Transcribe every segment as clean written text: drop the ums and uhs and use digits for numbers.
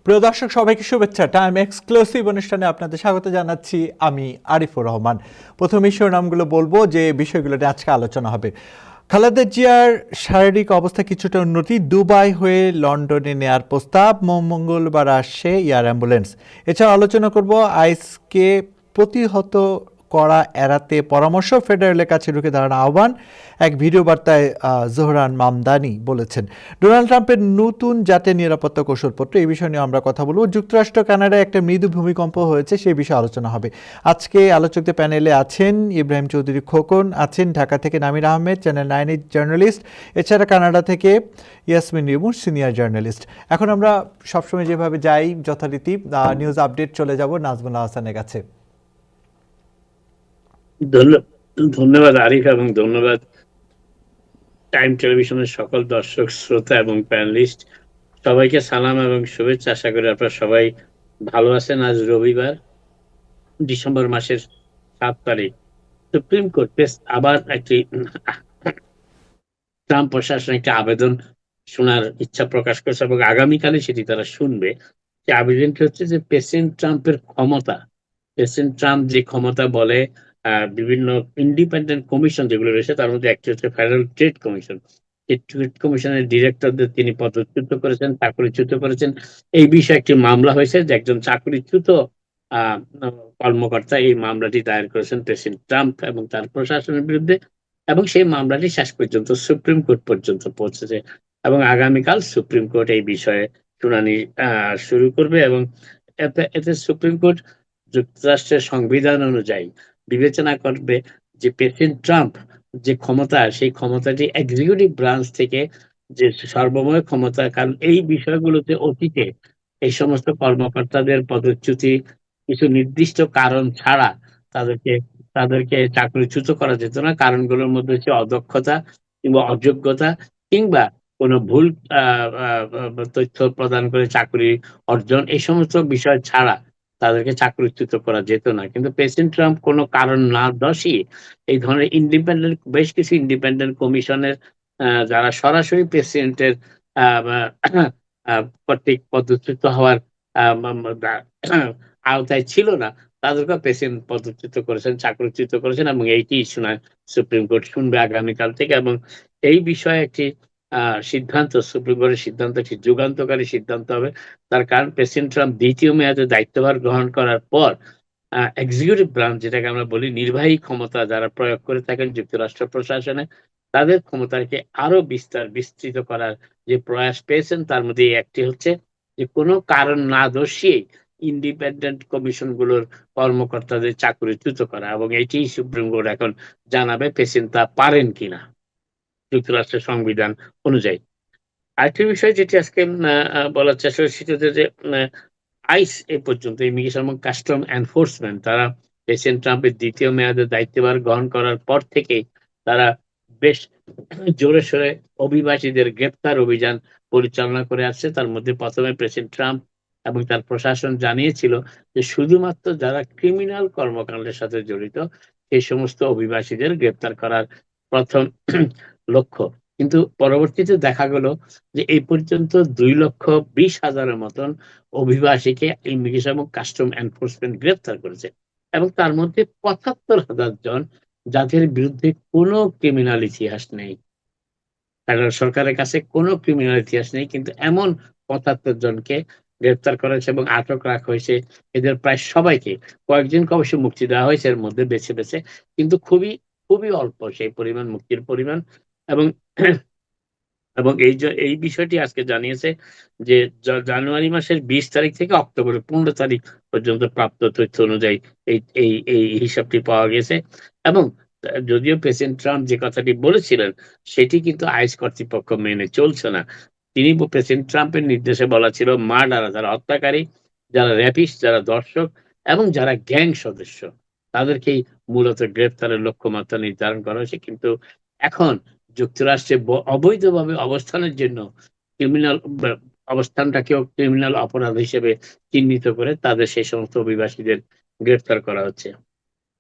প্রিয় দর্শক সবাইকে শুভেচ্ছা। টাইম এক্সক্লুসিভ অনুষ্ঠানে আপনাদের স্বাগত জানাচ্ছি। আমি আরিফুর রহমান। প্রথমেই শিরোনামগুলো বলবো যে বিষয়গুলো নিয়ে আজকে আলোচনা হবে। খালেদা জিয়ার শারীরিক অবস্থা কিছুটা উন্নতি, দুবাই হয়ে লন্ডনে নেয়ার প্রস্তাব, মঙ্গলবার আসছে এয়ার অ্যাম্বুলেন্স। এছাড়া আলোচনা করব আইসকে প্রতিহত করা এড়াতে পরামর্শ, ফেডারেলের কাছে ঢুকে দাঁড়ানো আহ্বান। এক ভিডিও বার্তায় জোহরান মামদানি বলেছেন। ডোনাল্ড ট্রাম্পের নতুন জাতীয় নিরাপত্তা কৌশলপত্র, এই বিষয় নিয়ে আমরা কথা বলবো। যুক্তরাষ্ট্র কানাডায় একটা মৃদু ভূমিকম্প হয়েছে, সেই বিষয়ে আলোচনা হবে। আজকে আলোচকদের প্যানেলে আছেন ইব্রাহিম চৌধুরী খোকন, আছেন ঢাকা থেকে নামির আহমেদ, চ্যানেল 9 জার্নালিস্ট, এছাড়া কানাডা থেকে ইয়াসমিন রিমু, সিনিয়র জার্নালিস্ট। এখন আমরা সবসময় যেভাবে যাই যথারীতি নিউজ আপডেট চলে যাব নাজমুল হাসানের কাছে। ধন্যবাদ আরিফ, এবং ধন্যবাদ টাইম টেলিভিশনের সকল দর্শক, শ্রোতা এবং প্যানেলিস্ট। সবাইকে সালাম এবং শুভেচ্ছা। আশা করি আপনারা সবাই ভালো আছেন। আজ রবিবার, ডিসেম্বর মাসের 7 তারিখ। সুপ্রিম কোর্ট আবার একটি ট্রাম্প প্রশাসন একটি আবেদন শোনার ইচ্ছা প্রকাশ করেছে এবং আগামীকালে সেটি তারা শুনবে। যে আবেদনটি হচ্ছে যে প্রেসিডেন্ট ট্রাম্পের ক্ষমতা, প্রেসিডেন্ট ট্রাম্প যে ক্ষমতা বলে বিভিন্ন ইন্ডিপেন্ডেন্ট কমিশন যেগুলো রয়েছে, তার মধ্যে একটি হচ্ছে ফেডারেল ট্রেড কমিশন। এই ট্রেড কমিশনের ডিরেক্টরদের তিনি পদচ্যুত করেছেন, চাকরিচ্যুত করেছেন। এই বিষয়ে একটি মামলা হয়েছে যে একজন চাকরিচ্যুত আহ কর্মকর্তা এই মামলাটি দায়ের করেছেন প্রেসিডেন্ট ট্রাম্প এবং তার প্রশাসনের বিরুদ্ধে, এবং সেই মামলাটি শেষ পর্যন্ত সুপ্রিম কোর্ট পর্যন্ত পৌঁছেছে এবং আগামীকাল সুপ্রিম কোর্ট এই বিষয়ে শুনানি শুরু করবে। এবং এতে সুপ্রিম কোর্ট যুক্তরাষ্ট্রের সংবিধান অনুযায়ী বিবেচনা করবে যে প্রেসিডেন্ট ট্রাম্প যে ক্ষমতা, সেই ক্ষমতাটি এক্সিকিউটিভ ব্রাঞ্চ থেকে যে সর্বময় ক্ষমতা, কারণ এই বিষয়গুলোতে অতীতে এই সমস্ত কর্মকর্তাদের পদচ্যুতি কিছু নির্দিষ্ট কারণ ছাড়া তাদেরকে তাদেরকে চাকরিচ্যুত করা যেত না। কারণগুলোর মধ্যে হচ্ছে অদক্ষতা কিংবা অযোগ্যতা, কিংবা কোনো ভুল তথ্য প্রদান করে চাকরি অর্জন, এই সমস্ত বিষয় ছাড়া তাদেরকে চাকরিচ্যুত করা যেত না। কিন্তু প্রেসিডেন্ট ট্রাম্প কোনো কারণ না দর্শিয়ে এই ধরনের ইন্ডিপেন্ডেন্ট, বেশ কিছু ইন্ডিপেন্ডেন্ট কমিশনের যারা সরাসরি প্রেসিডেন্টের কর্তৃক পদচ্যুত হওয়ার আওতায় ছিল না, তাদেরকে প্রেসিডেন্ট পদচ্যুত করেছেন, চাকরিচ্যুত করেছেন, এবং এইটি শোনায় সুপ্রিম কোর্ট শুনবে আগামীকাল থেকে। এবং এই বিষয়ে একটি সিদ্ধান্ত, সুপ্রিম কোর্টের সিদ্ধান্ত একটি যুগান্তকারী সিদ্ধান্ত হবে। তার কারণ প্রেসিডেন্ট ট্রাম্প দ্বিতীয় মেয়াদে দায়িত্বভার গ্রহণ করার পর এক্সিকিউটিভ ব্রাঞ্চ, যেটাকে আমরা বলি নির্বাহী ক্ষমতা, যারা প্রয়োগ করে থাকেন যুক্তরাষ্ট্র প্রশাসনে, তাদের ক্ষমতাকে আরো বিস্তৃত করার যে প্রয়াস পেয়েছেন, তার মধ্যে একটি হচ্ছে যে কোনো কারণ না দর্শিয়ে ইন্ডিপেন্ডেন্ট কমিশন গুলোর কর্মকর্তাদের চাকরিচ্যুত করা, এবং এটি সুপ্রিম কোর্ট এখন জানাবে প্রেসিডেন্ট তা পারেন কিনা যুক্তরাষ্ট্রের সংবিধান অনুযায়ী। আরেকটি বিষয় যেটি আজকে বলার চেষ্টা করছি, সেটি হচ্ছে যে আইস এ পর্যন্ত, ইমিগ্রেশন এবং কাস্টম এনফোর্সমেন্ট, তারা প্রেসিডেন্ট ট্রাম্পের দ্বিতীয় মেয়াদে দায়িত্বভার গ্রহণ করার পর থেকেই তারা বেশ জোরে সোরে অভিবাসীদের গ্রেপ্তার অভিযান পরিচালনা করে আসছে। তার মধ্যে প্রথমে প্রেসিডেন্ট ট্রাম্প এবং তার প্রশাসন জানিয়েছিল যে শুধুমাত্র যারা ক্রিমিনাল কর্মকাণ্ডের সাথে জড়িত সেই সমস্ত অভিবাসীদের গ্রেপ্তার করার প্রথম লক্ষ্য। কিন্তু পরবর্তীতে দেখা গেল যে এই পর্যন্ত 2,20,000-এর মতন অভিবাসীকে ইমিগ্রেশন এবং কাস্টম এনফোর্সমেন্ট গ্রেপ্তার করেছে, এবং তার মধ্যে 75,000 জন যাদের বিরুদ্ধে কোনো ক্রিমিনাল ইতিহাস নেই। ফেডারেল সরকারের কাছে কোনো ক্রিমিনাল ইতিহাস নেই, কিন্তু এমন 75 জনকে গ্রেপ্তার করা হয়েছে এবং আটক রাখা হয়েছে। এদের প্রায় সবাইকে, কয়েকজনকে অবশ্য মুক্তি দেওয়া হয়েছে এর মধ্যে বেছে বেছে, কিন্তু খুবই খুবই অল্প সেই পরিমাণ, মুক্তির পরিমাণ। এবং এবং এই বিষয়টি আজকে জানিয়েছে যে জানুয়ারি মাসের 20 তারিখ থেকে অক্টোবরের 15 তারিখ পর্যন্ত প্রাপ্ত তথ্য অনুযায়ী এই এই এই হিসাবটি পাওয়া গেছে। এবং যদিও প্রেসিডেন্ট ট্রাম্প যে কথাটি বলেছিলেন সেটি কিন্তু আইস কর্তৃপক্ষ মেনে চলছে না। তিনি, প্রেসিডেন্ট ট্রাম্পের নির্দেশে বলা ছিল মার্ডার, যারা হত্যাকারী, যারা র্যাপিস্ট, যারা দর্শক এবং যারা গ্যাং সদস্য, তাদেরকেই মূলত গ্রেপ্তারের লক্ষ্যমাত্রা নির্ধারণ করা হয়েছে। কিন্তু এখন যুক্তরাষ্ট্রে অবৈধভাবে অবস্থানের জন্য ক্রিমিনাল অবস্থানটাকেও ক্রিমিনাল অপরাধ হিসেবে চিহ্নিত করে তাদের সেই সমস্ত অভিবাসীদের গ্রেফতার করা হচ্ছে।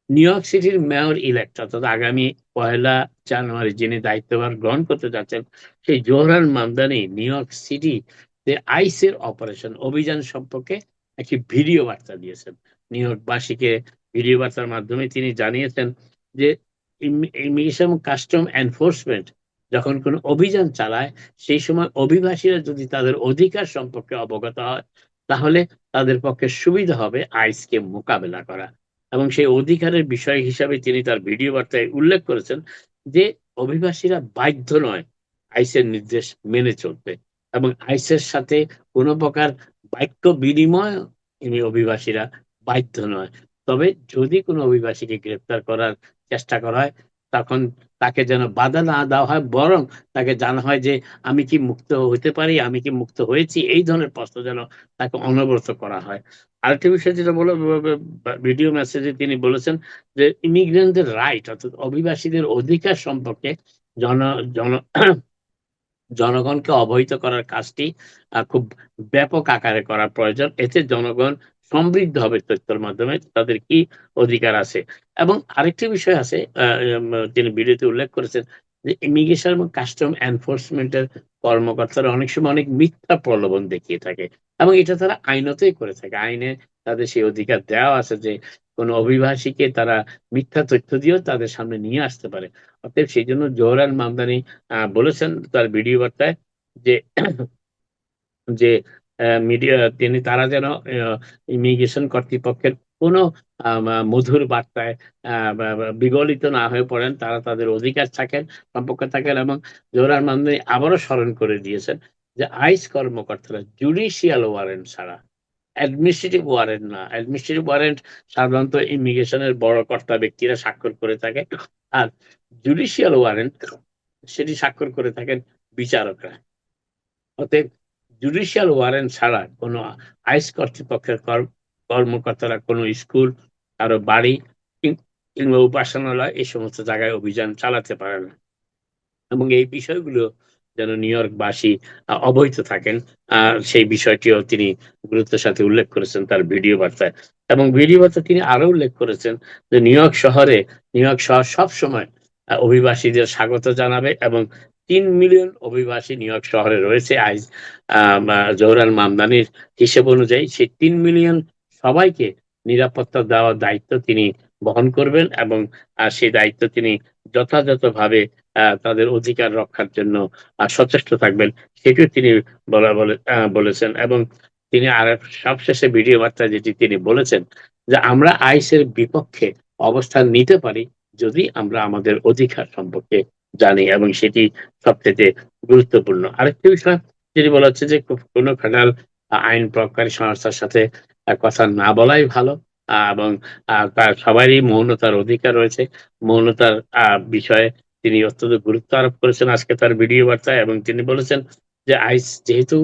নিউ ইয়র্ক সিটির মেয়র ইলেক্ট, অর্থাৎ আগামী 1 জানুয়ারি যিনি দায়িত্বভার গ্রহণ করতে যাচ্ছেন, সেই Zohran Mamdani new York city যে আইসের অপারেশন অভিযান সম্পর্কে একটি ভিডিও বার্তা দিয়েছেন। নিউ ইয়র্কবাসীকে ভিডিও বার্তার মাধ্যমে তিনি জানিয়েছেন যে ইমিগ্রেশন কাস্টম এনফোর্সমেন্ট যখন কোনো অভিযান চালায় সেই সময় অভিবাসীরা যদি তাদের অধিকার সম্পর্কে অবগত হয় তাহলে তাদের পক্ষে সুবিধা হবে আইসকে মোকাবেলা করা। এবং সেই অধিকারের বিষয় হিসাবে তিনি তার ভিডিও বার্তায় উল্লেখ করেছেন যে অভিবাসীরা বাধ্য নয় আইসের নির্দেশ মেনে চলতে এবং আইসের সাথে কোনো প্রকার বাক্য বিনিময় অভিবাসীরা বাধ্য নয়। তবে যদি কোনো অভিবাসীকে গ্রেপ্তার করার চেষ্টা করা হয় তখন তাকে যেন বাধা না দেওয়া হয়, বরং তাকে জানা হয় যে আমি কি মুক্ত হতে পারি, আমি কি মুক্ত হয়েছি, এই ধরনের প্রশ্ন যেন তাকে অনবরত করা হয়। আরেকটা বিষয় যেটা বলে ভিডিও মেসেজে তিনি বলেছেন যে ইমিগ্রেন্টদের রাইট অর্থাৎ অভিবাসীদের অধিকার সম্পর্কে জন জন জনগণকে অবহিত করার কাজটি খুব ব্যাপক আকারে করা প্রয়োজন। এতে জনগণ সমৃদ্ধ হবে তথ্যের মাধ্যমে তাদের কি অধিকার আছে। এবং আরেকটি বিষয় আছে তিনি ভিডিওতে উল্লেখ করেছেন যে ইমিগ্রেশন এবং কাস্টম এনফোর্সমেন্ট এর কর্মকর্তারা অনেক সময় অনেক মিথ্যা প্রলোভন দেখিয়ে থাকে এবং এটা তারা আইনতেই করে থাকে। আইনে তাদের সেই অধিকার দেওয়া আছে যে কোনো অভিবাসীকে তারা মিথ্যা তথ্য দিয়েও তাদের সামনে নিয়ে আসতে পারে। অতএব সেই জন্য জোহরান মামদানি বলেছেন তার ভিডিও বার্তায় যে যে মিডিয়া তারা যেন ইমিগ্রেশন কর্তৃপক্ষের কোন মধুর বার্তায় বিগলিত না হয়ে পড়েন, তারা তাদের অধিকার থাকেন সম্পর্কে থাকেন। এবং জোহরান মামদানি আবারও স্মরণ করে দিয়েছেন যে আইস কর্মকর্তারা জুডিশিয়াল ওয়ারেন্ট ছাড়া, অ্যাডমিনিস্ট্রেটিভ ওয়ারেন্ট না, অ্যাডমিনিস্ট্রেটিভ ওয়ারেন্ট সাধারণত ইমিগ্রেশনের বড় কর্তা ব্যক্তিরা স্বাক্ষর করে থাকে, আর জুডিশিয়াল ওয়ারেন্ট সেটি স্বাক্ষর করে থাকেন বিচারকরা। অতএব জুডিশিয়াল ওয়ারেন্ট ছাড়া কোনো আইস কর্তৃপক্ষের কর্মকর্তারা কোনো স্কুল, কারো বাড়ি কিংবা উপাসনালয় এই সমস্ত জায়গায় অভিযান চালাতে পারে না। এবং এই বিষয়গুলো যেন নিউ ইয়র্কবাসী অবহিত থাকেন সেই বিষয়টিও তিনি গুরুত্বের সাথে উল্লেখ করেছেন তার ভিডিও বার্তায়। এবং ভিডিও বার্তায় তিনি আরো উল্লেখ করেছেন যে নিউ ইয়র্ক শহর সবসময় অভিবাসীদের স্বাগত জানাবে এবং 3 মিলিয়ন অভিবাসী নিউ ইয়র্ক শহরে রয়েছে আজ জোহরান মামদানির হিসেব অনুযায়ী। সেই 3 মিলিয়ন সবাইকে নিরাপত্তা দেওয়ার দায়িত্ব তিনি বহন করবেন এবং সেই দায়িত্ব তিনি যথাযথভাবে তাদের অধিকার রক্ষার জন্য সচেষ্ট থাকবেন, সেটিও তিনি বলেছেন। এবং তিনি আর সবশেষে ভিডিও বার্তায় যেটি তিনি বলেছেন যে আমরা আইসের বিপক্ষে অবস্থান নিতে পারি যদি আমরা আমাদের অধিকার সম্পর্কে জানি, এবং সেটি সবচেয়ে গুরুত্বপূর্ণ। আরেকটি বিষয় যেটি বলা হচ্ছে যে কোন ফেডারেল আইন প্রয়োগকারী সংস্থার সাথে কথা না বলাই ভালো, এবং তার সবারই মৌনতার অধিকার রয়েছে। মৌনতার বিষয়ে তিনি অত্যন্ত গুরুত্ব আরোপ করেছেন আজকে তার ভিডিও বার্তায়। এবং তিনি বলেছেন যে আইস যেহেতু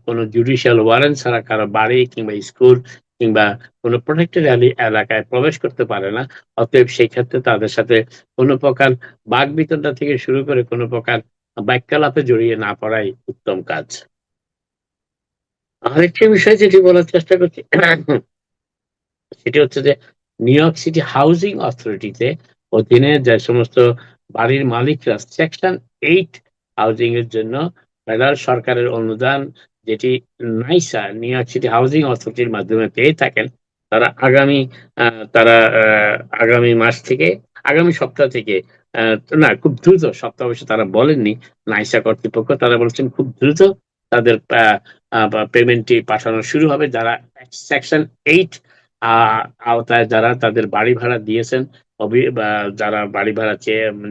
কোনো জুডিশিয়াল ওয়ারেন্ট ছাড়া কারো বাড়ি কিংবা স্কুল কিংবা কোনো প্রোটেক্টেড এলাকায় প্রবেশ করতে পারে না, অতএব সেই ক্ষেত্রে তাদের সাথে কোনো প্রকার বাকবিতণ্ডা থেকে শুরু করে কোনো প্রকার বাক্যালাপে জড়িয়ে না পড়াই উত্তম কাজ। আরেকটি বিষয় যেটি বলার চেষ্টা করছি সেটি হচ্ছে যে নিউ ইয়র্ক সিটি হাউজিং অথরিটিতে অধীনে যে সমস্ত বাড়ির মালিকরা সেকশন 8 হাউজিং এর জন্য ফেডারেল সরকারের অনুদান যেটি নাইসা নিউ ইয়র্ক সিটি হাউজিং অথরিটির মাধ্যমে পেয়ে থাকেন, তারা আগামী মাস থেকে, আগামী সপ্তাহ থেকে, না খুব দ্রুত, সপ্তাহ অবশ্য তারা বলেননি নাইসা কর্তৃপক্ষ, তারা বলছেন খুব দ্রুত তাদের পেমেন্টটি পাঠানো শুরু হবে। যারা সেকশন 8 আওতায় যারা তাদের বাড়ি ভাড়া দিয়েছেন, যারা বাড়ি ভাড়া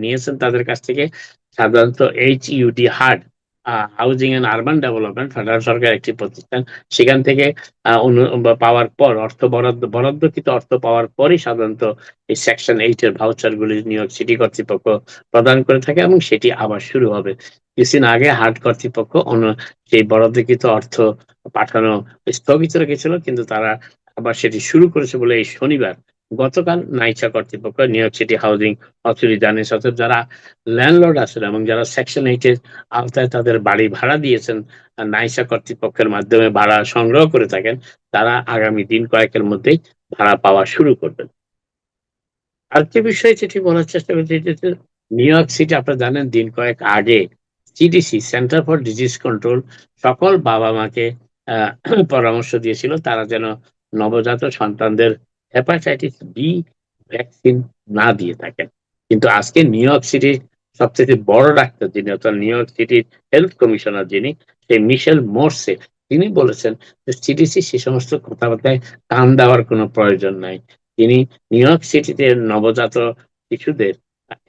নিয়েছেন তাদের কাছ থেকে, সাধারণত HUD হার্ড housing and urban development federal সরকার একটি প্রতিষ্ঠান, সেখান থেকে পাওয়ার পর বরাদ্দকৃত অর্থ পাওয়ার পরই সাধারণত এই সেকশন 8 এর ভাউচার গুলি নিউ ইয়র্ক সিটি কর্তৃপক্ষ প্রদান করে থাকে এবং সেটি আবার শুরু হবে। কিছুদিন আগে হার্ড কর্তৃপক্ষ সেই বরাদ্দকৃত অর্থ পাঠানো স্থগিত রেখেছিল, কিন্তু তারা আবার সেটি শুরু করেছে বলে এই শনিবার গতকাল নাইসা কর্তৃপক্ষ new York city housing authority জানিয়েছে। অর্থাৎ যারা ল্যান্ডলর্ড আছেন এবং যারা সেকশন 8 এর আওতায় তাদের বাড়ি ভাড়া দিয়েছেন নাইসা কর্তৃপক্ষের মাধ্যমে ভাড়া সংগ্রহ করে থাকেন, তারা আগামী দিন কয়েকের মধ্যেই ভাড়া পাওয়া শুরু করবেন। আরেকটি বিষয় যেটি বলার চেষ্টা করছি, নিউ ইয়র্ক সিটি আপনারা জানেন দিন কয়েক আগে CDC, centre for disease control, সকল বাবা মাকে আহ, পরামর্শ দিয়েছিল তারা যেন নবজাত সন্তানদের হেপাটাইটিস বি ভ্যাকসিন না দিয়ে থাকেন। কিন্তু আজকে নিউ ইয়র্ক সিটির সবচেয়ে বড় ডাক্তার যিনি, অর্থাৎ নিউ ইয়র্ক সিটির হেলথ কমিশনার যিনি, সেই মিশেল মোরসে, তিনি বলেছেন যে সিডিসি সে সমস্ত কথাবার্তায় কান দেওয়ার কোনো প্রয়োজন নাই। তিনি নিউ ইয়র্ক সিটিতে নবজাত শিশুদের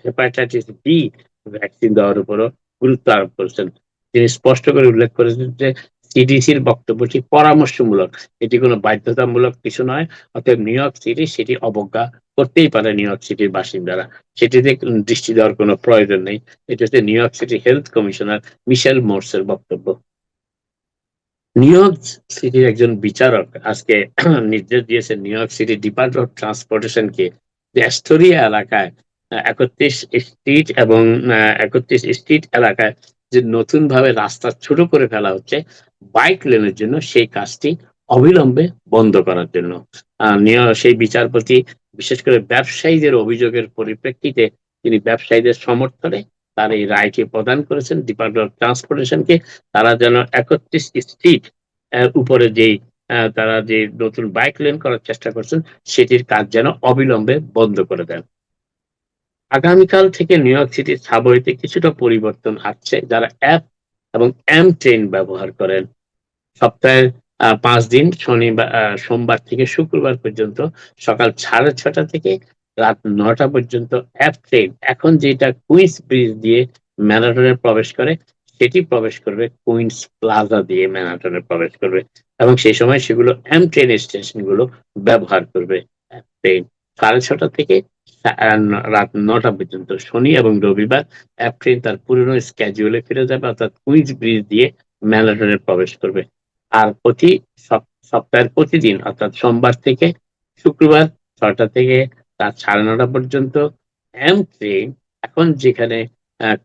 হেপাটাইটিস বি ভ্যাকসিন দেওয়ার উপরও গুরুত্ব আরোপ করেছেন। তিনি স্পষ্ট করে উল্লেখ করেছেন যে সিডিসির বক্তব্যটি পরামর্শমূলক, এটি কোনো বাধ্যতামূলক কিছু নয়। অতএব নিউ ইয়র্ক সিটি সেটি অবজ্ঞা করতেই পারে নিউ ইয়র্ক সিটির বাসিন্দারা, সেটিতে দৃষ্টি দেওয়ার কোনো প্রয়োজন নেই। এটা হচ্ছে New York City health commissioner Michelle মোরসের বক্তব্য। নিউ ইয়র্ক সিটির একজন বিচারক আজকে নির্দেশ দিয়েছেন New York City department of ট্রান্সপোর্টেশনকে যে অ্যাস্টোরিয়া এলাকায় 31 স্ট্রিট এবং 31 স্ট্রিট এলাকায় যে নতুন ভাবে রাস্তা ছোট করে ফেলা হচ্ছে বাইক লেনের জন্য, সেই কাজটি অবিলম্বে বন্ধ করার জন্য। সেই বিচারপতি বিশেষ করে ব্যবসায়ীদের অভিযোগের পরিপ্রেক্ষিতে তিনি ব্যবসায়ীদের সমর্থনে তার এই রায়টি প্রদান করেছেন ডিপার্টমেন্ট অফ ট্রান্সপোর্টেশনকে। তারা যেন 31 স্ট্রিট উপরে যেই তারা যে নতুন বাইক লেন করার চেষ্টা করছেন সেটির কাজ যেন অবিলম্বে বন্ধ করে দেন। আগামীকাল থেকে নিউ ইয়র্ক সিটির সাবওয়েতে কিছুটা পরিবর্তন আসছে। যারা অ্যাপ এবং এম ট্রেন ব্যবহার করেন, সপ্তাহের 5 দিন সোমবার থেকে শুক্রবার পর্যন্ত সকাল 6:30 থেকে রাত 9টা পর্যন্ত অ্যাপ ট্রেন, এখন যেটা কুইন্স ব্রিজ দিয়ে ম্যানহাটনে প্রবেশ করে, সেটি প্রবেশ করবে কুইন্স প্লাজা দিয়ে ম্যানহাটনে প্রবেশ করবে, এবং সেই সময় সেগুলো এম ট্রেন স্টেশন গুলো ব্যবহার করবে। অ্যাপ ট্রেন 6:30 থেকে রাত 9টা পর্যন্ত শনি এবং রবিবার অ্যাপ ট্রেন তার পুরনো স্ক্যাজুয়ালে ফিরে যাবে, অর্থাৎ কুইন্স ব্রিজ দিয়ে ম্যানহাটনে প্রবেশ করবে। আর সপ্তাহের প্রতিদিন অর্থাৎ সোমবার থেকে শুক্রবার 6টা থেকে রাত 9:30 পর্যন্ত এম ট্রেন এখন যেখানে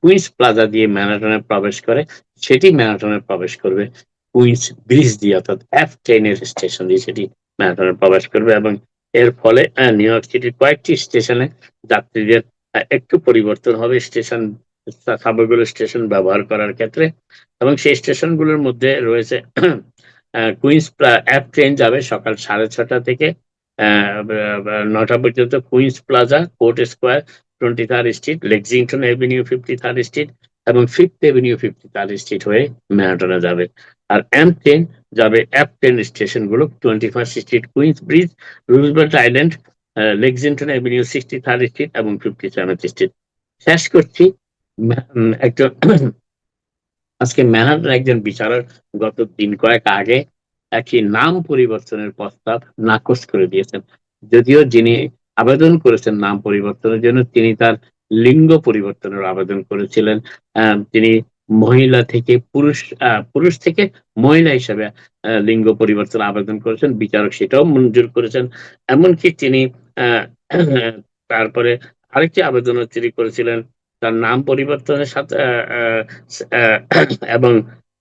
কুইন্স প্লাজা দিয়ে ম্যানহাটনে প্রবেশ করে, সেটি ম্যানহাটনে প্রবেশ করবে কুইন্স ব্রিজ দিয়ে, অর্থাৎ এফ ট্রেনের স্টেশন দিয়ে সেটি ম্যানহাটনে প্রবেশ করবে। এবং এর ফলে নিউ ইয়র্ক সিটির কয়েকটি স্টেশনে যাত্রীদের একটু পরিবর্তন হবে স্টেশন, সাবগুলো স্টেশন ব্যবহার করার ক্ষেত্রে। এবং সেই স্টেশনগুলোর মধ্যে রয়েছে কুইন্স অ্যাপ ট্রেন যাবে সকাল 6:30 থেকে 9টা পর্যন্ত Queens Plaza, Court Square, 23rd Street, Lexington Avenue, 53rd Street এবং 5th এভিনিউ, 53rd স্ট্রিট হয়ে ম্যানহাটনে যাবে। আর এম ট্রেন যাবে অ্যাপ ট্রেন স্টেশন গুলো 21st Street, Queens Bridge, Roosevelt Island, Lexington Avenue, 63rd Street এবং 57th স্ট্রিট। শেষ করছি একজন আজকে ম্যানহাটনের একজন বিচারক গত দিন কয়েক আগে একটি নাম পরিবর্তনের প্রস্তাব নাকচ করে দিয়েছেন। যদিও যিনি আবেদন করেছেন নাম পরিবর্তনের জন্য, তিনি তার লিঙ্গ পরিবর্তনের আবেদন করেছিলেন। তিনি মহিলা থেকে পুরুষ থেকে মহিলা হিসেবে লিঙ্গ পরিবর্তন আবেদন করেছেন। বিচারক সেটাও মঞ্জুর করেছেন। এমনকি তিনি আহ তারপরে আরেকটি আবেদনও তিনি করেছিলেন তার নাম পরিবর্তনের সাথে এবং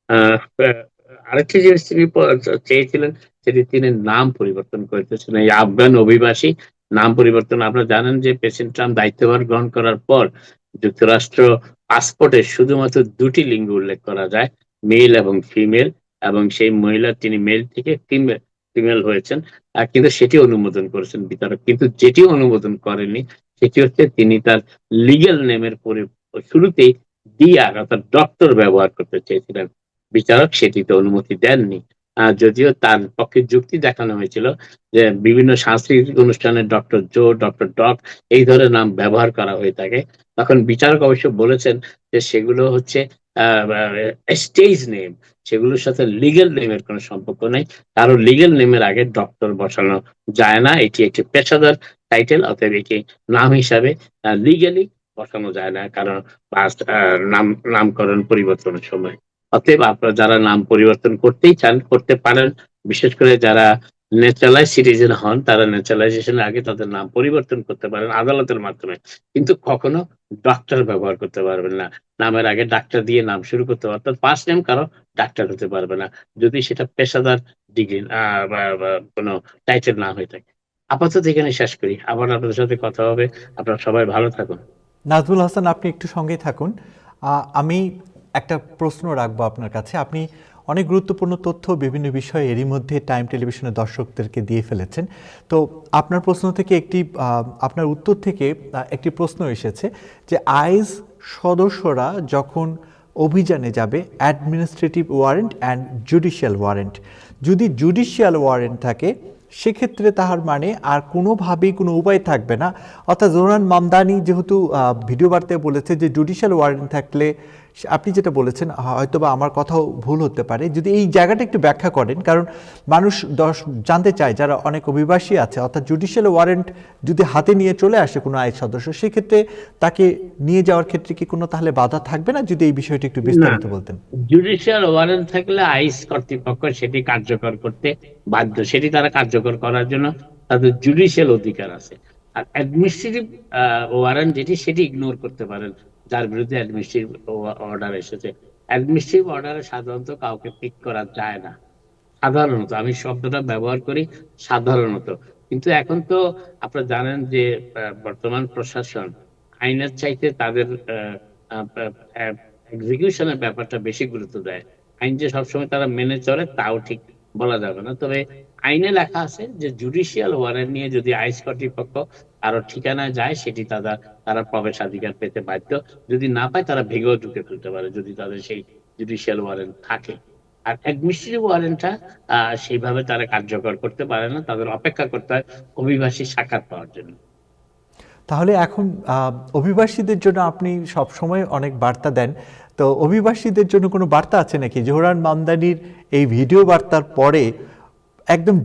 আহ, আহ, আরেকটি জিনিস তিনি চেয়েছিলেন, সেটি তিনি নাম পরিবর্তন করতেছিলেন। এই আফগান অভিবাসী নাম পরিবর্তন, আপনারা জানেন যে প্রেসিডেন্ট ট্রাম্প দায়িত্বভার গ্রহণ করার পর যুক্তরাষ্ট্র পাসপোর্টে শুধুমাত্র 2টি লিঙ্গ উল্লেখ করা যায়, মেল এবং ফিমেল, এবং সেই মহিলা তিনি মেল থেকে ফিমেল হয়েছেন, কিন্তু সেটি অনুমোদন করেছেন বিচারক। কিন্তু যেটি অনুমোদন করেননি সেটি হচ্ছে তিনি তার লিগ্যাল নেমের পরে শুরুতেই ডিআর অর্থাৎ ডক্টর ব্যবহার করতে চেয়েছিলেন। বিচারক সেটিতে অনুমতি দেননি। যদিও তার পক্ষে যুক্তি দেখানো হয়েছিল যে বিভিন্ন সাংস্কৃতিক অনুষ্ঠানে ডক্টর জো, ডক্টর ডক এই ধরনের নাম ব্যবহার করা হয়ে থাকে। তখন বিচারক অবশ্য বলেছেন যে সেগুলো হচ্ছে স্টেজ নেম, সেগুলোর সাথে লিগ্যাল নেমের কোনো সম্পর্ক নেই। কারো লিগ্যাল নেমের আগে ডক্টর বসানো যায় না, এটি একটি পেশাদার টাইটেল, অতএব এটি নাম হিসাবে লিগ্যালি বসানো যায় না, কারণ নামকরণ পরিবর্তনের সময়। অতএব আপনারা যারা নাম পরিবর্তন করতেই চান করতে পারেন। বিশেষ করে যারা ন্যাচারালাইজ সিটিজেন হন, তারা ন্যাচারালাইজেশনের আগে তাদের নাম পরিবর্তন করতে পারেন আদালতের মাধ্যমে, কিন্তু কখনো ডক্টর ব্যবহার করতে পারবেন না। নামের আগে ডাক্তার দিয়ে নাম শুরু করতে পারবেন, অর্থাৎ ফার্স্ট নেম কারো ডাক্তার হতে পারবে না যদি সেটা পেশাদার ডিগ্রি বা কোনো টাইটেল না হয়ে থাকে। আপাতত এখানে শেষ করি, আবার আপনাদের সাথে কথা হবে। আপনারা সবাই ভালো থাকুন। নাজমুল হাসান, আপনি একটু সঙ্গেই থাকুন। আমি একটা প্রশ্ন রাখবো আপনার কাছে। আপনি অনেক গুরুত্বপূর্ণ তথ্য বিভিন্ন বিষয়ে এরই মধ্যে টাইম টেলিভিশনের দর্শকদেরকে দিয়ে ফেলেছেন। তো আপনার প্রশ্ন থেকে আপনার উত্তর থেকে একটি প্রশ্ন এসেছে যে আইস সদস্যরা যখন অভিযানে যাবে administrative warrant and judicial warrant, যদি জুডিশিয়াল ওয়ারেন্ট থাকে সেক্ষেত্রে তাহার মানে আর কোনোভাবেই কোনো উপায় থাকবে না। অর্থাৎ জোহরান মামদানি যেহেতু ভিডিও বার্তায় বলেছে যে জুডিশিয়াল ওয়ারেন্ট থাকলে, আপনি যেটা বলেছেন হয়তো বা আমার কথাও ভুল হতে পারে, যদি এই জায়গাটা একটু ব্যাখ্যা করেন, কারণ মানুষ জানতে চায় যারা অনেক অভিবাসী আছে, অর্থাৎ জুডিশিয়াল ওয়ারেন্ট যদি হাতে নিয়ে চলে আসে কোনো আইন সদস্য, সেক্ষেত্রে তাকে নিয়ে যাওয়ার ক্ষেত্রে কি কোনো তাহলে বাধা থাকবে না? যদি এই বিষয়টি একটু না, বিস্তারিত বলতেন। জুডিশিয়াল ওয়ারেন্ট থাকলে আইস কর্তৃপক্ষ সেটি কার্যকর করতে বাধ্য, সেটি তারা কার্যকর করার জন্য তাদের জুডিশিয়াল অধিকার আছে। আর অ্যাডমিনিস্ট্রেটিভ ওয়ারেন্ট যেটি, সেটি ইগনোর করতে পারেন যার বিরুদ্ধে অ্যাডমিনিস্ট্রেটিভ অর্ডার এসেছে। অ্যাডমিনিস্ট্রেটিভ অর্ডারে সাধারণত কাউকে পিক করা যায় না, সাধারণত আমি শব্দটা ব্যবহার করি সাধারণত। কিন্তু এখন তো আপনারা জানেন যে বর্তমান প্রশাসন আইনের চাইতে তাদের এক্সিকিউশনের ব্যাপারটা বেশি গুরুত্ব দেয়। আইন যে সবসময় তারা মেনে চলে তাও ঠিক বলা যাবে না, তবে আইনে লেখা আছে যে জুডিশিয়াল ওয়ারেন্ট নিয়ে যদি আইস কর্তৃপক্ষ কারো ঠিকানায় যায় সেটি তারা প্রবেশাধিকার পেতে বাধ্য। যদি না পায় তারা ভেঙেও ঢুকে ফেলতে পারে যদি তাদের সেই জুডিশিয়াল ওয়ারেন্ট থাকে। আর অ্যাডমিনিস্ট্রেটিভ ওয়ারেন্টটা সেইভাবে তারা কার্যকর করতে পারে না, তাদের অপেক্ষা করতে হয় অভিবাসী সাক্ষাৎ পাওয়ার জন্য। তাহলে এখন অভিবাসীদের জন্য আপনি সব সময় অনেক বার্তা দেন, তো অভিবাসীদের জন্য কোনো বার্তা আছে নাকি? জোহরান মামদানির এই ভিডিও বার্তার পরে একদম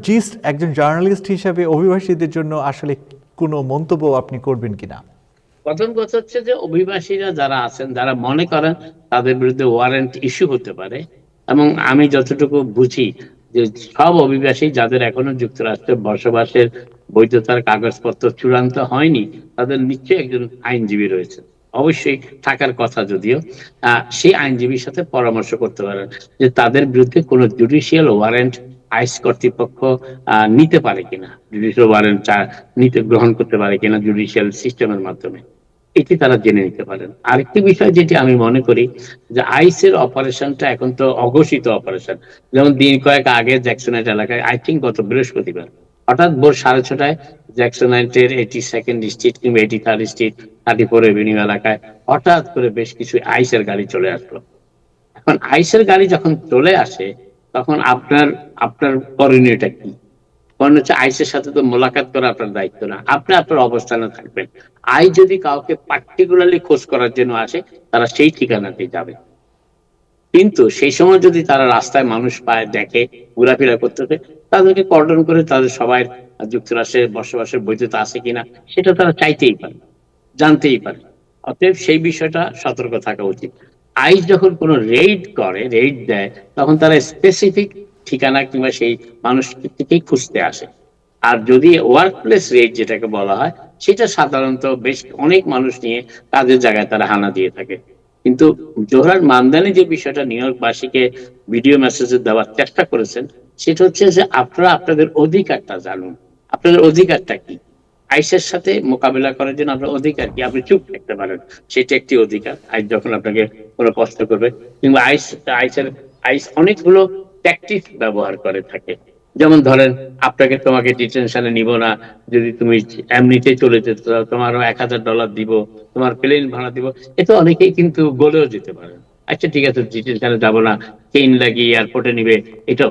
একজন জার্নালিস্ট হিসেবে অভিবাসীদের জন্য আসলে কোনো মন্তব্য আপনি করবেন কিনা? প্রথম কথা হচ্ছে যে অভিবাসীরা যারা আছেন, যারা মনে করেন তাদের বিরুদ্ধে ওয়ারেন্ট ইস্যু হতে পারে, এবং আমি যতটুকু বুঝি যে সব অভিবাসী যাদের এখনো যুক্তরাষ্ট্রে বসবাসের বৈধতার কাগজপত্র চূড়ান্ত হয়নি, তাদের নিশ্চয়ই একজন আইনজীবী রয়েছে, অবশ্যই থাকার কথা। যদিও সেই আইনজীবীর সাথে পরামর্শ করতে পারেন যে তাদের বিরুদ্ধে কোনো জুডিশিয়াল ওয়ারেন্ট আইস কর্তৃপক্ষ নিতে পারে কিনা, জুডিশিয়াল ওয়ারেন্ট গ্রহণ করতে পারে কিনা জুডিশিয়াল সিস্টেমের মাধ্যমে, এটি তারা জেনে নিতে পারেন। আরেকটি বিষয় যেটি আমি মনে করি যে আইসের অপারেশনটা এখন তো অঘোষিত অপারেশন। যেমন দিন কয়েক আগে জ্যাকসনাইট এলাকায়, আই থিঙ্ক গত বৃহস্পতিবার, হঠাৎ ভোর 6:30টায় জ্যাকসনাইটের 82nd স্ট্রিট কিংবা 83rd স্ট্রিট 34 এভিনিউ এলাকায় হঠাৎ করে বেশ কিছু আইসের গাড়ি চলে আসলো। এখন আইসের গাড়ি যখন চলে আসে তখন আপনার আপনার করণীয়টা কি? কারণ হচ্ছে আইসের সাথে তো মোলাকাত করা আপনার দায়িত্ব না, আপনি আপনার অবস্থানে থাকবেন। আই যদি কাউকে পার্টিকুলারলি খোঁজ করার জন্য আসে, তারা সেই ঠিকানাতে যাবে। কিন্তু সেই সময় যদি তারা রাস্তায় মানুষ পায়, দেখে ঘোরাফেরা করতেছে, তাদেরকে কর্ডন করে তাদের সবাই যুক্তরাষ্ট্রে বসবাসের বৈধতা আছে কিনা সেটা তারা চাইতেই পারে, জানতেই পারে। অতএব সেই বিষয়টা সতর্ক থাকা উচিত। আইস যখন কোনো রেইড দেয়, তখন তারা স্পেসিফিক ঠিকানা কিংবা সেই মানুষটিকেই খুঁজতে আসে। আর যদি ওয়ার্ক প্লেস রেইড যেটাকে বলা হয়, সেটা সাধারণত বেশ অনেক মানুষ নিয়ে কাজের জায়গায় তারা হানা দিয়ে থাকে। কিন্তু জোহরান মামদানি যে বিষয়টা নিউ ইয়র্কবাসীকে ভিডিও মেসেজে দেওয়ার চেষ্টা করেছেন, সেটা হচ্ছে যে আপনারা আপনাদের অধিকারটা জানুন। আপনাদের অধিকারটা কি? আইসের সাথে মোকাবিলা করার জন্য আপনার অধিকার কি? আপনি চুপ থাকতে পারেন, সেটা একটি অধিকার। আইস যখন আপনাকে কোনো প্রশ্ন করবে, কিংবা আইস অনেকগুলো ট্যাকটিক ব্যবহার করে থাকে। যেমন ধরেন, তোমাকে ডিটেনশনে নিব না, যদি তুমি এমনিতেই চলে যেতে চাও, তোমারও $1000 দিব, তোমার প্লেন ভাড়া দিব। এতে অনেকেই কিন্তু গলেও যেতে পারে। আচ্ছা ঠিক আছে, ডিটেনশনে যাবো না, চেইন লাগিয়ে এয়ারপোর্টে নিবে, এটাও।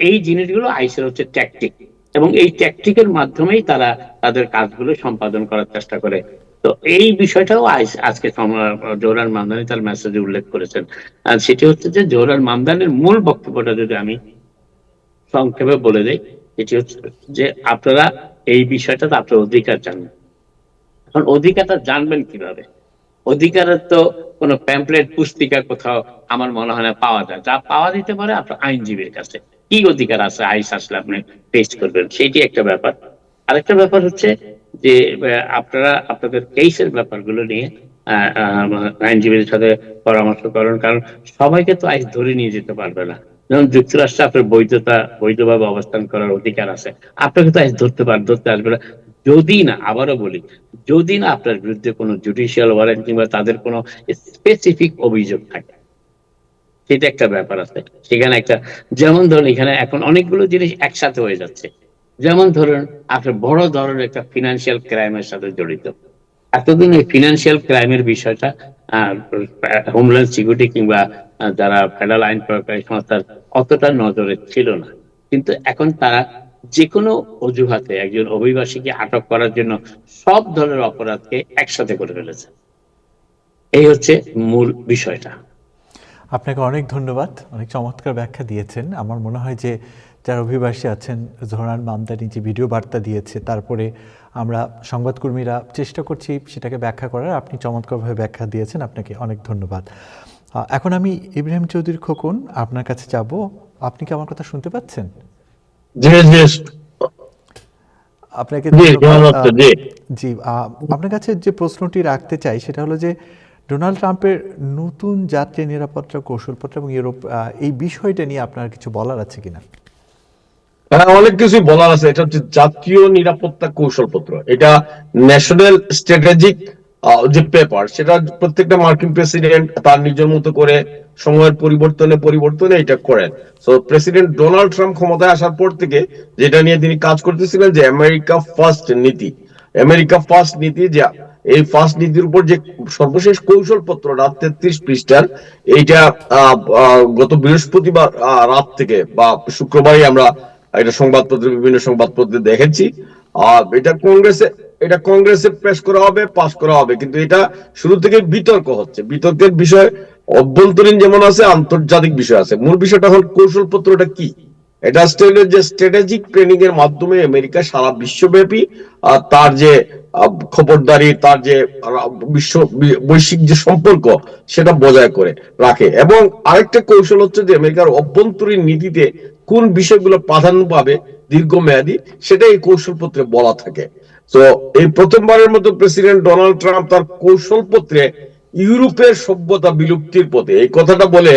এই জিনিসগুলো আইসের হচ্ছে ট্যাকটিক, এবং এই ট্যাকটিকের মাধ্যমেই তারা তাদের কাজগুলো সম্পাদন করার চেষ্টা করে। তো এই বিষয়টাও আজকে জোহরান মামদানি তার মেসেজে উল্লেখ করেছেন। আর সেটি হচ্ছে যে জোহরান মামদানির মূল বক্তব্যটা যদি আমি সংক্ষেপে বলে দেই, এটি হচ্ছে যে আপনারা এই বিষয়টাতে আপনার অধিকার জানেন। এখন অধিকারটা জানবেন কিভাবে? অধিকারের তো কোনো প্যাম্পলেট পুস্তিকা কোথাও আমার মনে হয় না পাওয়া যায়। যা পাওয়া যেতে পারে আপনার আইনজীবীর কাছে। কি অধিকার আছে আইস আসলে আপনি পেশ করবেন, সেটি একটা ব্যাপার। আরেকটা ব্যাপার হচ্ছে যে আপনারা আপনাদের কেসের ব্যাপারগুলো নিয়ে আইনজীবীদের সাথে পরামর্শ করেন, কারণ সবাইকে তো আইস ধরে নিয়ে যেতে পারবে না। যেমন যুক্তরাষ্ট্রে আপনার বৈধভাবে অবস্থান করার অধিকার আছে, আপনাকে তো আইস ধরতে আসবে না, যদি না, আবারও বলি, যদি না আপনার বিরুদ্ধে কোনো জুডিশিয়াল ওয়ারেন্ট কিংবা তাদের কোনো স্পেসিফিক অভিযোগ থাকে। সেটা একটা ব্যাপার আছে। সেখানে একটা, যেমন ধরুন এখানে এখন অনেকগুলো জিনিস একসাথে হয়ে যাচ্ছে। যেমন ধরুন আপনার বড় ধরনের একটা ফিন্যান্সিয়াল ক্রাইম এর সাথে জড়িত। এতদিন এই ফিন্যান্সিয়াল ক্রাইম এর বিষয়টা আ হোমল্যান্ড সিকিউরিটি কিংবা যারা ফেডারেল আইন প্রয়োগকারী সংস্থার অতটা নজরে ছিল না। কিন্তু এখন তারা যেকোনো অজুহাতে একজন অভিবাসীকে আটক করার জন্য সব ধরনের অপরাধকে একসাথে করে ফেলেছে। এই হচ্ছে মূল বিষয়টা। আপনাকে অনেক ধন্যবাদ, অনেক চমৎকার ব্যাখ্যা দিয়েছেন। আমার মনে হয় যে যারা অভিবাসী আছেন, জোহরান মামদানি যে ভিডিও বার্তা দিয়েছে, তারপরে আমরা সংবাদকর্মীরা চেষ্টা করছি সেটাকে ব্যাখ্যা করার, আপনি চমৎকারভাবে ব্যাখ্যা দিয়েছেন, আপনাকে অনেক ধন্যবাদ। এখন আমি ইব্রাহিম চৌধুরী খোকন আপনার কাছে যাব। আপনি কি আমার কথা শুনতে পাচ্ছেন? জি জি আপনাকে জি, ধন্যবাদ। জি জি, আপনার কাছে যে প্রশ্নটি রাখতে চাই সেটা হলো যে ডোনাল্ড ট্রাম্পের নতুন জাতীয় নিরাপত্তা কৌশলপত্র এবং ইউরোপ, এই বিষয়টা নিয়ে আপনার কিছু বলার আছে কিনা? হ্যাঁ, অনেক কিছুই বলার আছে। এটা হচ্ছে জাতীয় নিরাপত্তা কৌশলপত্র। এটা ন্যাশনাল স্ট্র্যাটেজিক যে পেপার, সেটা প্রত্যেকটা মার্কিন প্রেসিডেন্ট তার নিজের মতো করে সময়ের পরিবর্তনে এটা করেন। তো প্রেসিডেন্ট ডোনাল্ড ট্রাম্প ক্ষমতায় আসার পর থেকে যেটা নিয়ে তিনি কাজ করতেছিলেন যে আমেরিকা ফার্স্ট নীতি, আমেরিকা ফার্স্ট নীতি, যে এই ফার্স্ট নীতির উপর যে সর্বশেষ কৌশলপত্রটা 33 পৃষ্ঠার, এইটা গত বৃহস্পতিবার রাত থেকে বা শুক্রবারই আমরা এটা বিভিন্ন সংবাদপত্রে দেখেছি। আর এটা কংগ্রেসে পেশ করা হবে, পাস করা হবে, কিন্তু এটা শুরু থেকে বিতর্ক হচ্ছে। বিতর্কের বিষয় অভ্যন্তরীণ যেমন আছে, আন্তর্জাতিক বিষয় আছে। মূল বিষয়টা হল কৌশলপত্রটা কি। এটা যে স্ট্র্যাটেজিক ট্রেনিং এর মাধ্যমে আমেরিকা সারা বিশ্বব্যাপী তার যে খবরদারি, তার যে বিশ্ব বৈশ্বিক যে সম্পর্ক, সেটা বজায় করে রাখে। এবং আরেকটা কৌশল হচ্ছে যে আমেরিকার অভ্যন্তরীণ নীতিতে কোন বিষয়গুলো প্রাধান্য পাবে দীর্ঘমেয়াদী, সেটা এই কৌশলপত্রে বলা থাকে। তো এই প্রথমবারের মতো প্রেসিডেন্ট ডোনাল্ড ট্রাম্প তার কৌশলপত্রে ইউরোপের সভ্যতা বিলুপ্তির পথে এই কথাটা বলে।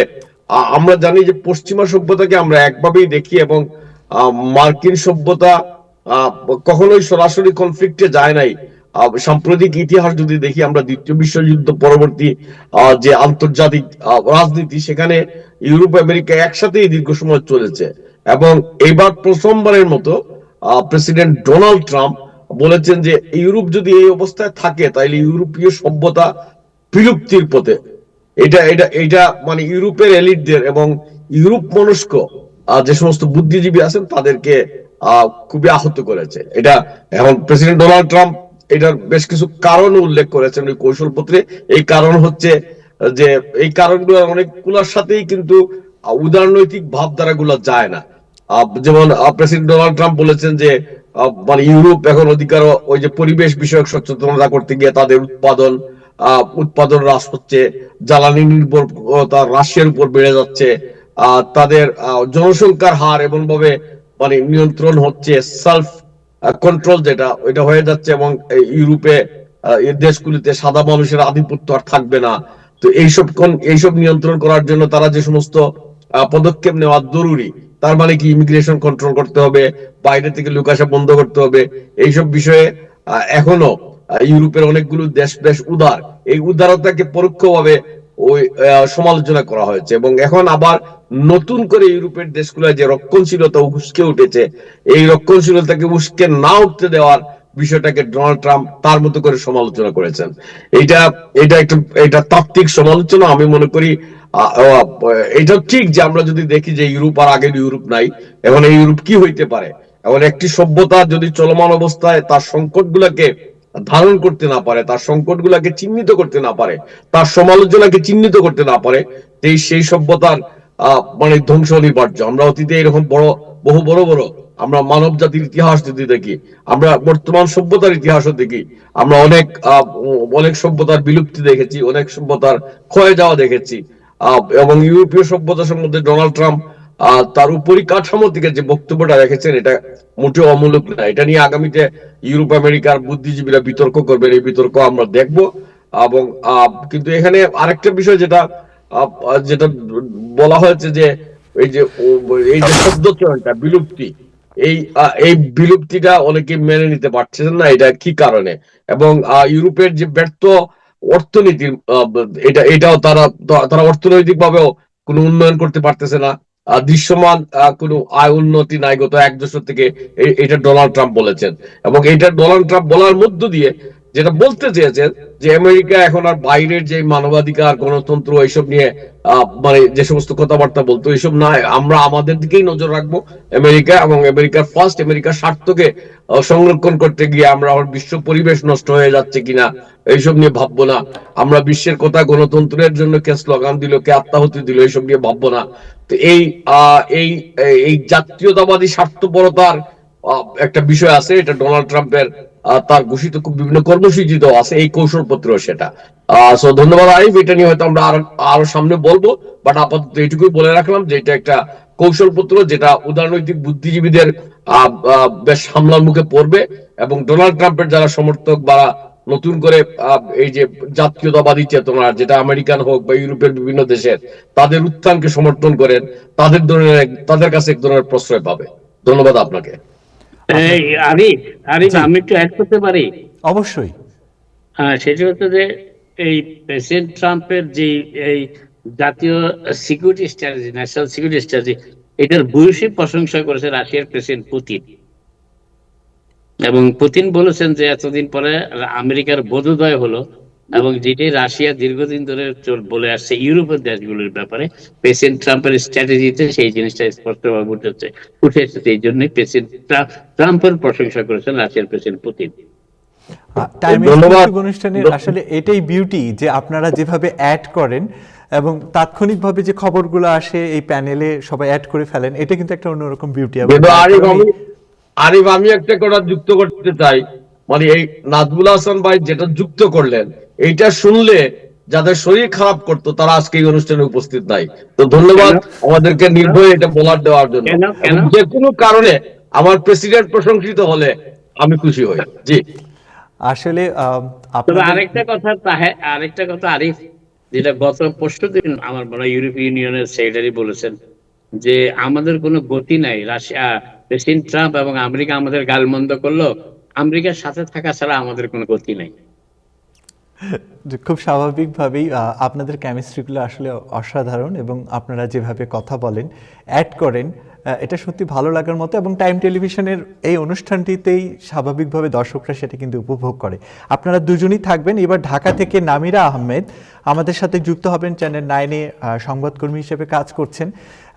আমরা জানি যে পশ্চিমা সভ্যতাকে আমরা একভাবেই দেখি, এবং মার্কিন সভ্যতা কখনোই সরাসরি কনফ্লিক্টে যায় নাই। সাম্প্রতিক ইতিহাস যদি দেখি আমরা, দ্বিতীয় বিশ্বযুদ্ধ পরবর্তী যে আন্তর্জাতিক রাজনীতি, সেখানে ইউরোপ আমেরিকা একসাথেই দীর্ঘ সময় চলেছে। এবং এইবার প্রথমবারের মতো প্রেসিডেন্ট ডোনাল্ড ট্রাম্প বলেছেন যে ইউরোপ যদি এই অবস্থায় থাকে তাহলে ইউরোপীয় সভ্যতা বিলুপ্তির পথে। এটা এটা এটা মানে ইউরোপের এলিটদের এবং ইউরোপ মনস্ক যে সমস্ত বুদ্ধিজীবী আছেন তাদেরকে খুবই আহত করেছে এটা। এখন প্রেসিডেন্ট ডোনাল্ড ট্রাম্প এটার বেশ কিছু কারণ উল্লেখ করেছেন ওই কৌশলপত্রে। এই কারণ হচ্ছে যে এই কারণগুলো অনেকগুলোর সাথেই কিন্তু উদারনৈতিক ভাবধারা গুলো যায় না। যেমন প্রেসিডেন্ট ডোনাল্ড ট্রাম্প বলেছেন যে মানে ইউরোপ এখন অধিকার ওই যে পরিবেশ বিষয়ক সচেতনতা করতে গিয়ে তাদের উৎপাদন হ্রাস হচ্ছে, জ্বালানি নির্ভরতা রাশিয়ার উপর বেড়ে যাচ্ছে, তাদের জনসংখ্যার হার এমন ভাবে মানে নিয়ন্ত্রণ হচ্ছে, সেলফ কন্ট্রোল যেটা ওইটা হয়ে যাচ্ছে, এবং ইউরোপে এই দেশগুলিতে সাদা মানুষের আধিপত্য আর থাকবে না। তো এইসব নিয়ন্ত্রণ করার জন্য তারা যে সমস্ত পদক্ষেপ নেওয়া জরুরি, তার মানে কি ইমিগ্রেশন কন্ট্রোল করতে হবে, বাইরে থেকে লোক আসা বন্ধ করতে হবে। এইসব বিষয়ে এখনো ইউরোপের অনেকগুলো দেশ বেশ উদার। এই উদারতাকে পরোক্ষভাবে ওই সমালোচনা করা হয়েছে, এবং এখন আবার নতুন করে ইউরোপের দেশগুলো যে রক্ষণশীলতা উস্কে উঠেছে, এই রক্ষণশীলতাকে উস্কে না উঠতে দেওয়ার বিষয়টাকে ডোনাল্ড ট্রাম্প তার মতো করে সমালোচনা করেছেন। এটা এটা তাত্ত্বিক সমালোচনা আমি মনে করি। এটা ঠিক যে আমরা যদি দেখি যে ইউরোপ আর আগের ইউরোপ নাই, এখন এই ইউরোপ কি হইতে পারে। এখন একটি সভ্যতা যদি চলমান অবস্থায় তার সংকটগুলোকে ধারণ করতে না পারে, তার সংকটগুলোকে চিহ্নিত করতে না পারে, তার সমালোচনাকে চিহ্নিত করতে না পারে, সেই সভ্যতার মানে ধ্বংস অনিবার্য। আমরা অতীতে এরকম বহু বড় বড় আমরা মানব জাতির ইতিহাস যদি দেখি, আমরা বর্তমান সভ্যতার ইতিহাসও দেখি, আমরা অনেক সভ্যতার বিলুপ্তি দেখেছি, অনেক সভ্যতার ক্ষয়ে যাওয়া দেখেছি। এবং ইউরোপীয় সভ্যতা সম্বন্ধে ডোনাল্ড ট্রাম্প তার উপরিকাঠামো থেকে যে বক্তব্যটা রেখেছেন, এটা মোটেও অমূলক না। এটা নিয়ে আগামীতে ইউরোপ আমেরিকার বুদ্ধিজীবীরা বিতর্ক করবেন, এই বিতর্ক আমরা দেখব। এবং কিন্তু এখানে আরেকটা বিষয় যেটা যেটা বলা হয়েছে যে এই যে শব্দচয়নটা বিলুপ্তি, এই বিলুপ্তিটা অনেকে মেনে নিতে পারছেন না। এটা কি কারণে? এবং ইউরোপের যে ব্যর্থ অর্থনীতির এটাও তারা অর্থনৈতিক ভাবেও কোনো উন্নয়ন করতে পারতেছে না, দৃশ্যমান কোনো আয় উন্নতি নাই গত 1 দশক থেকে, এটা ডোনাল্ড ট্রাম্প বলেছেন। এবং এটা ডোনাল্ড ট্রাম্প বলার মধ্য দিয়ে যেটা বলতে চেয়েছেন যে আমেরিকা এখন আর বাইরের যে মানবাধিকার, গণতন্ত্র এইসব নিয়ে মানে যে সমস্ত কথাবার্তা বলতো এইসব না, আমরা আমাদের দিকেই নজর রাখবো। আমেরিকা এবং আমেরিকার ফার্স্ট, আমেরিকার স্বার্থকে সংরক্ষণ করতে গিয়ে আমরা আমার বিশ্ব পরিবেশ নষ্ট হয়ে যাচ্ছে কিনা এইসব নিয়ে ভাববো না। আমরা বিশ্বের কথা, গণতন্ত্রের জন্য কে স্লোগান দিল, কে আত্মাহুতি দিল, এইসব নিয়ে ভাববো না। তো এই জাতীয়তাবাদী স্বার্থপরতার একটা বিষয় আছে, এটা ডোনাল্ড ট্রাম্পের তার ঘোষিত বিভিন্ন কর্মসূচিতে আছে, এই কৌশলপত্র সেটা। সো ধন্যবাদ আরিফ, এটা নিয়ে হয়তো আমরা আরো সামনে বলবো, বাট আপাতত এইটুকুই বলে রাখলাম যে এটা একটা কৌশলপত্র যেটা উদারনৈতিক বুদ্ধিজীবীদের বেশ হামলার মুখে পড়বে, এবং ডোনাল্ড ট্রাম্পের যারা সমর্থক বা নতুন করে এই যে জাতীয়তাবাদী চেতনা, যেটা আমেরিকান হোক বা ইউরোপের বিভিন্ন দেশের, তাদের উত্থানকে সমর্থন করেন, তাদের কাছে এক ধরনের প্রশ্রয় পাবে। ধন্যবাদ আপনাকে। এই আরিফ, জি। আমি একটু অ্যাড করতে পারি? অবশ্যই। হ্যাঁ, সেটা হচ্ছে যে এই প্রেসিডেন্ট ট্রাম্পের যে এই জাতীয় security strategy, national security strategy, এটার ভূয়সী প্রশংসা করেছে রাশিয়ার প্রেসিডেন্ট পুতিন। এবং পুতিন বলেছেন যে এতদিন পরে আমেরিকার বোধোদয় হলো, এবং যেটি রাশিয়া দীর্ঘদিন ধরে বলে আসছে ইউরোপের দেশগুলোর ব্যাপারে, প্রেসিডেন্ট ট্রাম্পের স্ট্র্যাটেজিতে সেই জিনিসটা স্পষ্টভাবে উঠে এসেছে। এই জন্যই প্রেসিডেন্ট ট্রাম্পের প্রশংসা করেছেন রাশিয়ার প্রেসিডেন্ট পুতিন। টাইম ধন্যবাদ। এক্সক্লুসিভ অনুষ্ঠানের আসলে এটাই বিউটি, যে আপনারা যেভাবে অ্যাড করেন এবং তাৎক্ষণিকভাবে যে খবরগুলো আসে এই প্যানেলে সবাই অ্যাড করে ফেলেন, এটা কিন্তু একটা অন্যরকম বিউটি। আরিফ, আমি একটা কথা যুক্ত করতে চাই, মানে এই নাজমুল হাসান ভাই যেটা যুক্ত করলেন, এইটা শুনলে যাদের শরীর খারাপ করতো তারা আজকে এই অনুষ্ঠানে উপস্থিত নাই। তো ধন্যবাদ আমাদেরকে নির্ভয়ে এটা বলার দেওয়ার জন্য। যে কোনো কারণে আমার প্রেসিডেন্ট প্রশংসিত হলে আমি খুশি হই। জি, আসলে তবে আরেকটা কথা আরিফ, যেটা গত পরশুদিন আমার মনে হয় ইউরোপীয় ইউনিয়নের সেক্রেটারি বলেছেন যে আমাদের কোনো গতি নাই, রাশিয়া, প্রেসিডেন্ট ট্রাম্প এবং আমেরিকা আমাদের গালমন্দ করলো, আমেরিকার সাথে থাকা ছাড়া আমাদের কোনো গতি নাই। খুব স্বাভাবিকভাবেই আপনাদের কেমিস্ট্রিগুলো আসলে অসাধারণ, এবং আপনারা যেভাবে কথা বলেন, অ্যাড করেন, এটা সত্যি ভালো লাগার মতো। এবং টাইম টেলিভিশনের এই অনুষ্ঠানটিতেই স্বাভাবিকভাবে দর্শকরা সেটা কিন্তু উপভোগ করে। আপনারা দুজনই থাকবেন। এবার ঢাকা থেকে নামিরা আহমেদ আমাদের সাথে যুক্ত হবেন, চ্যানেল 9-এ সংবাদকর্মী হিসেবে কাজ করছেন।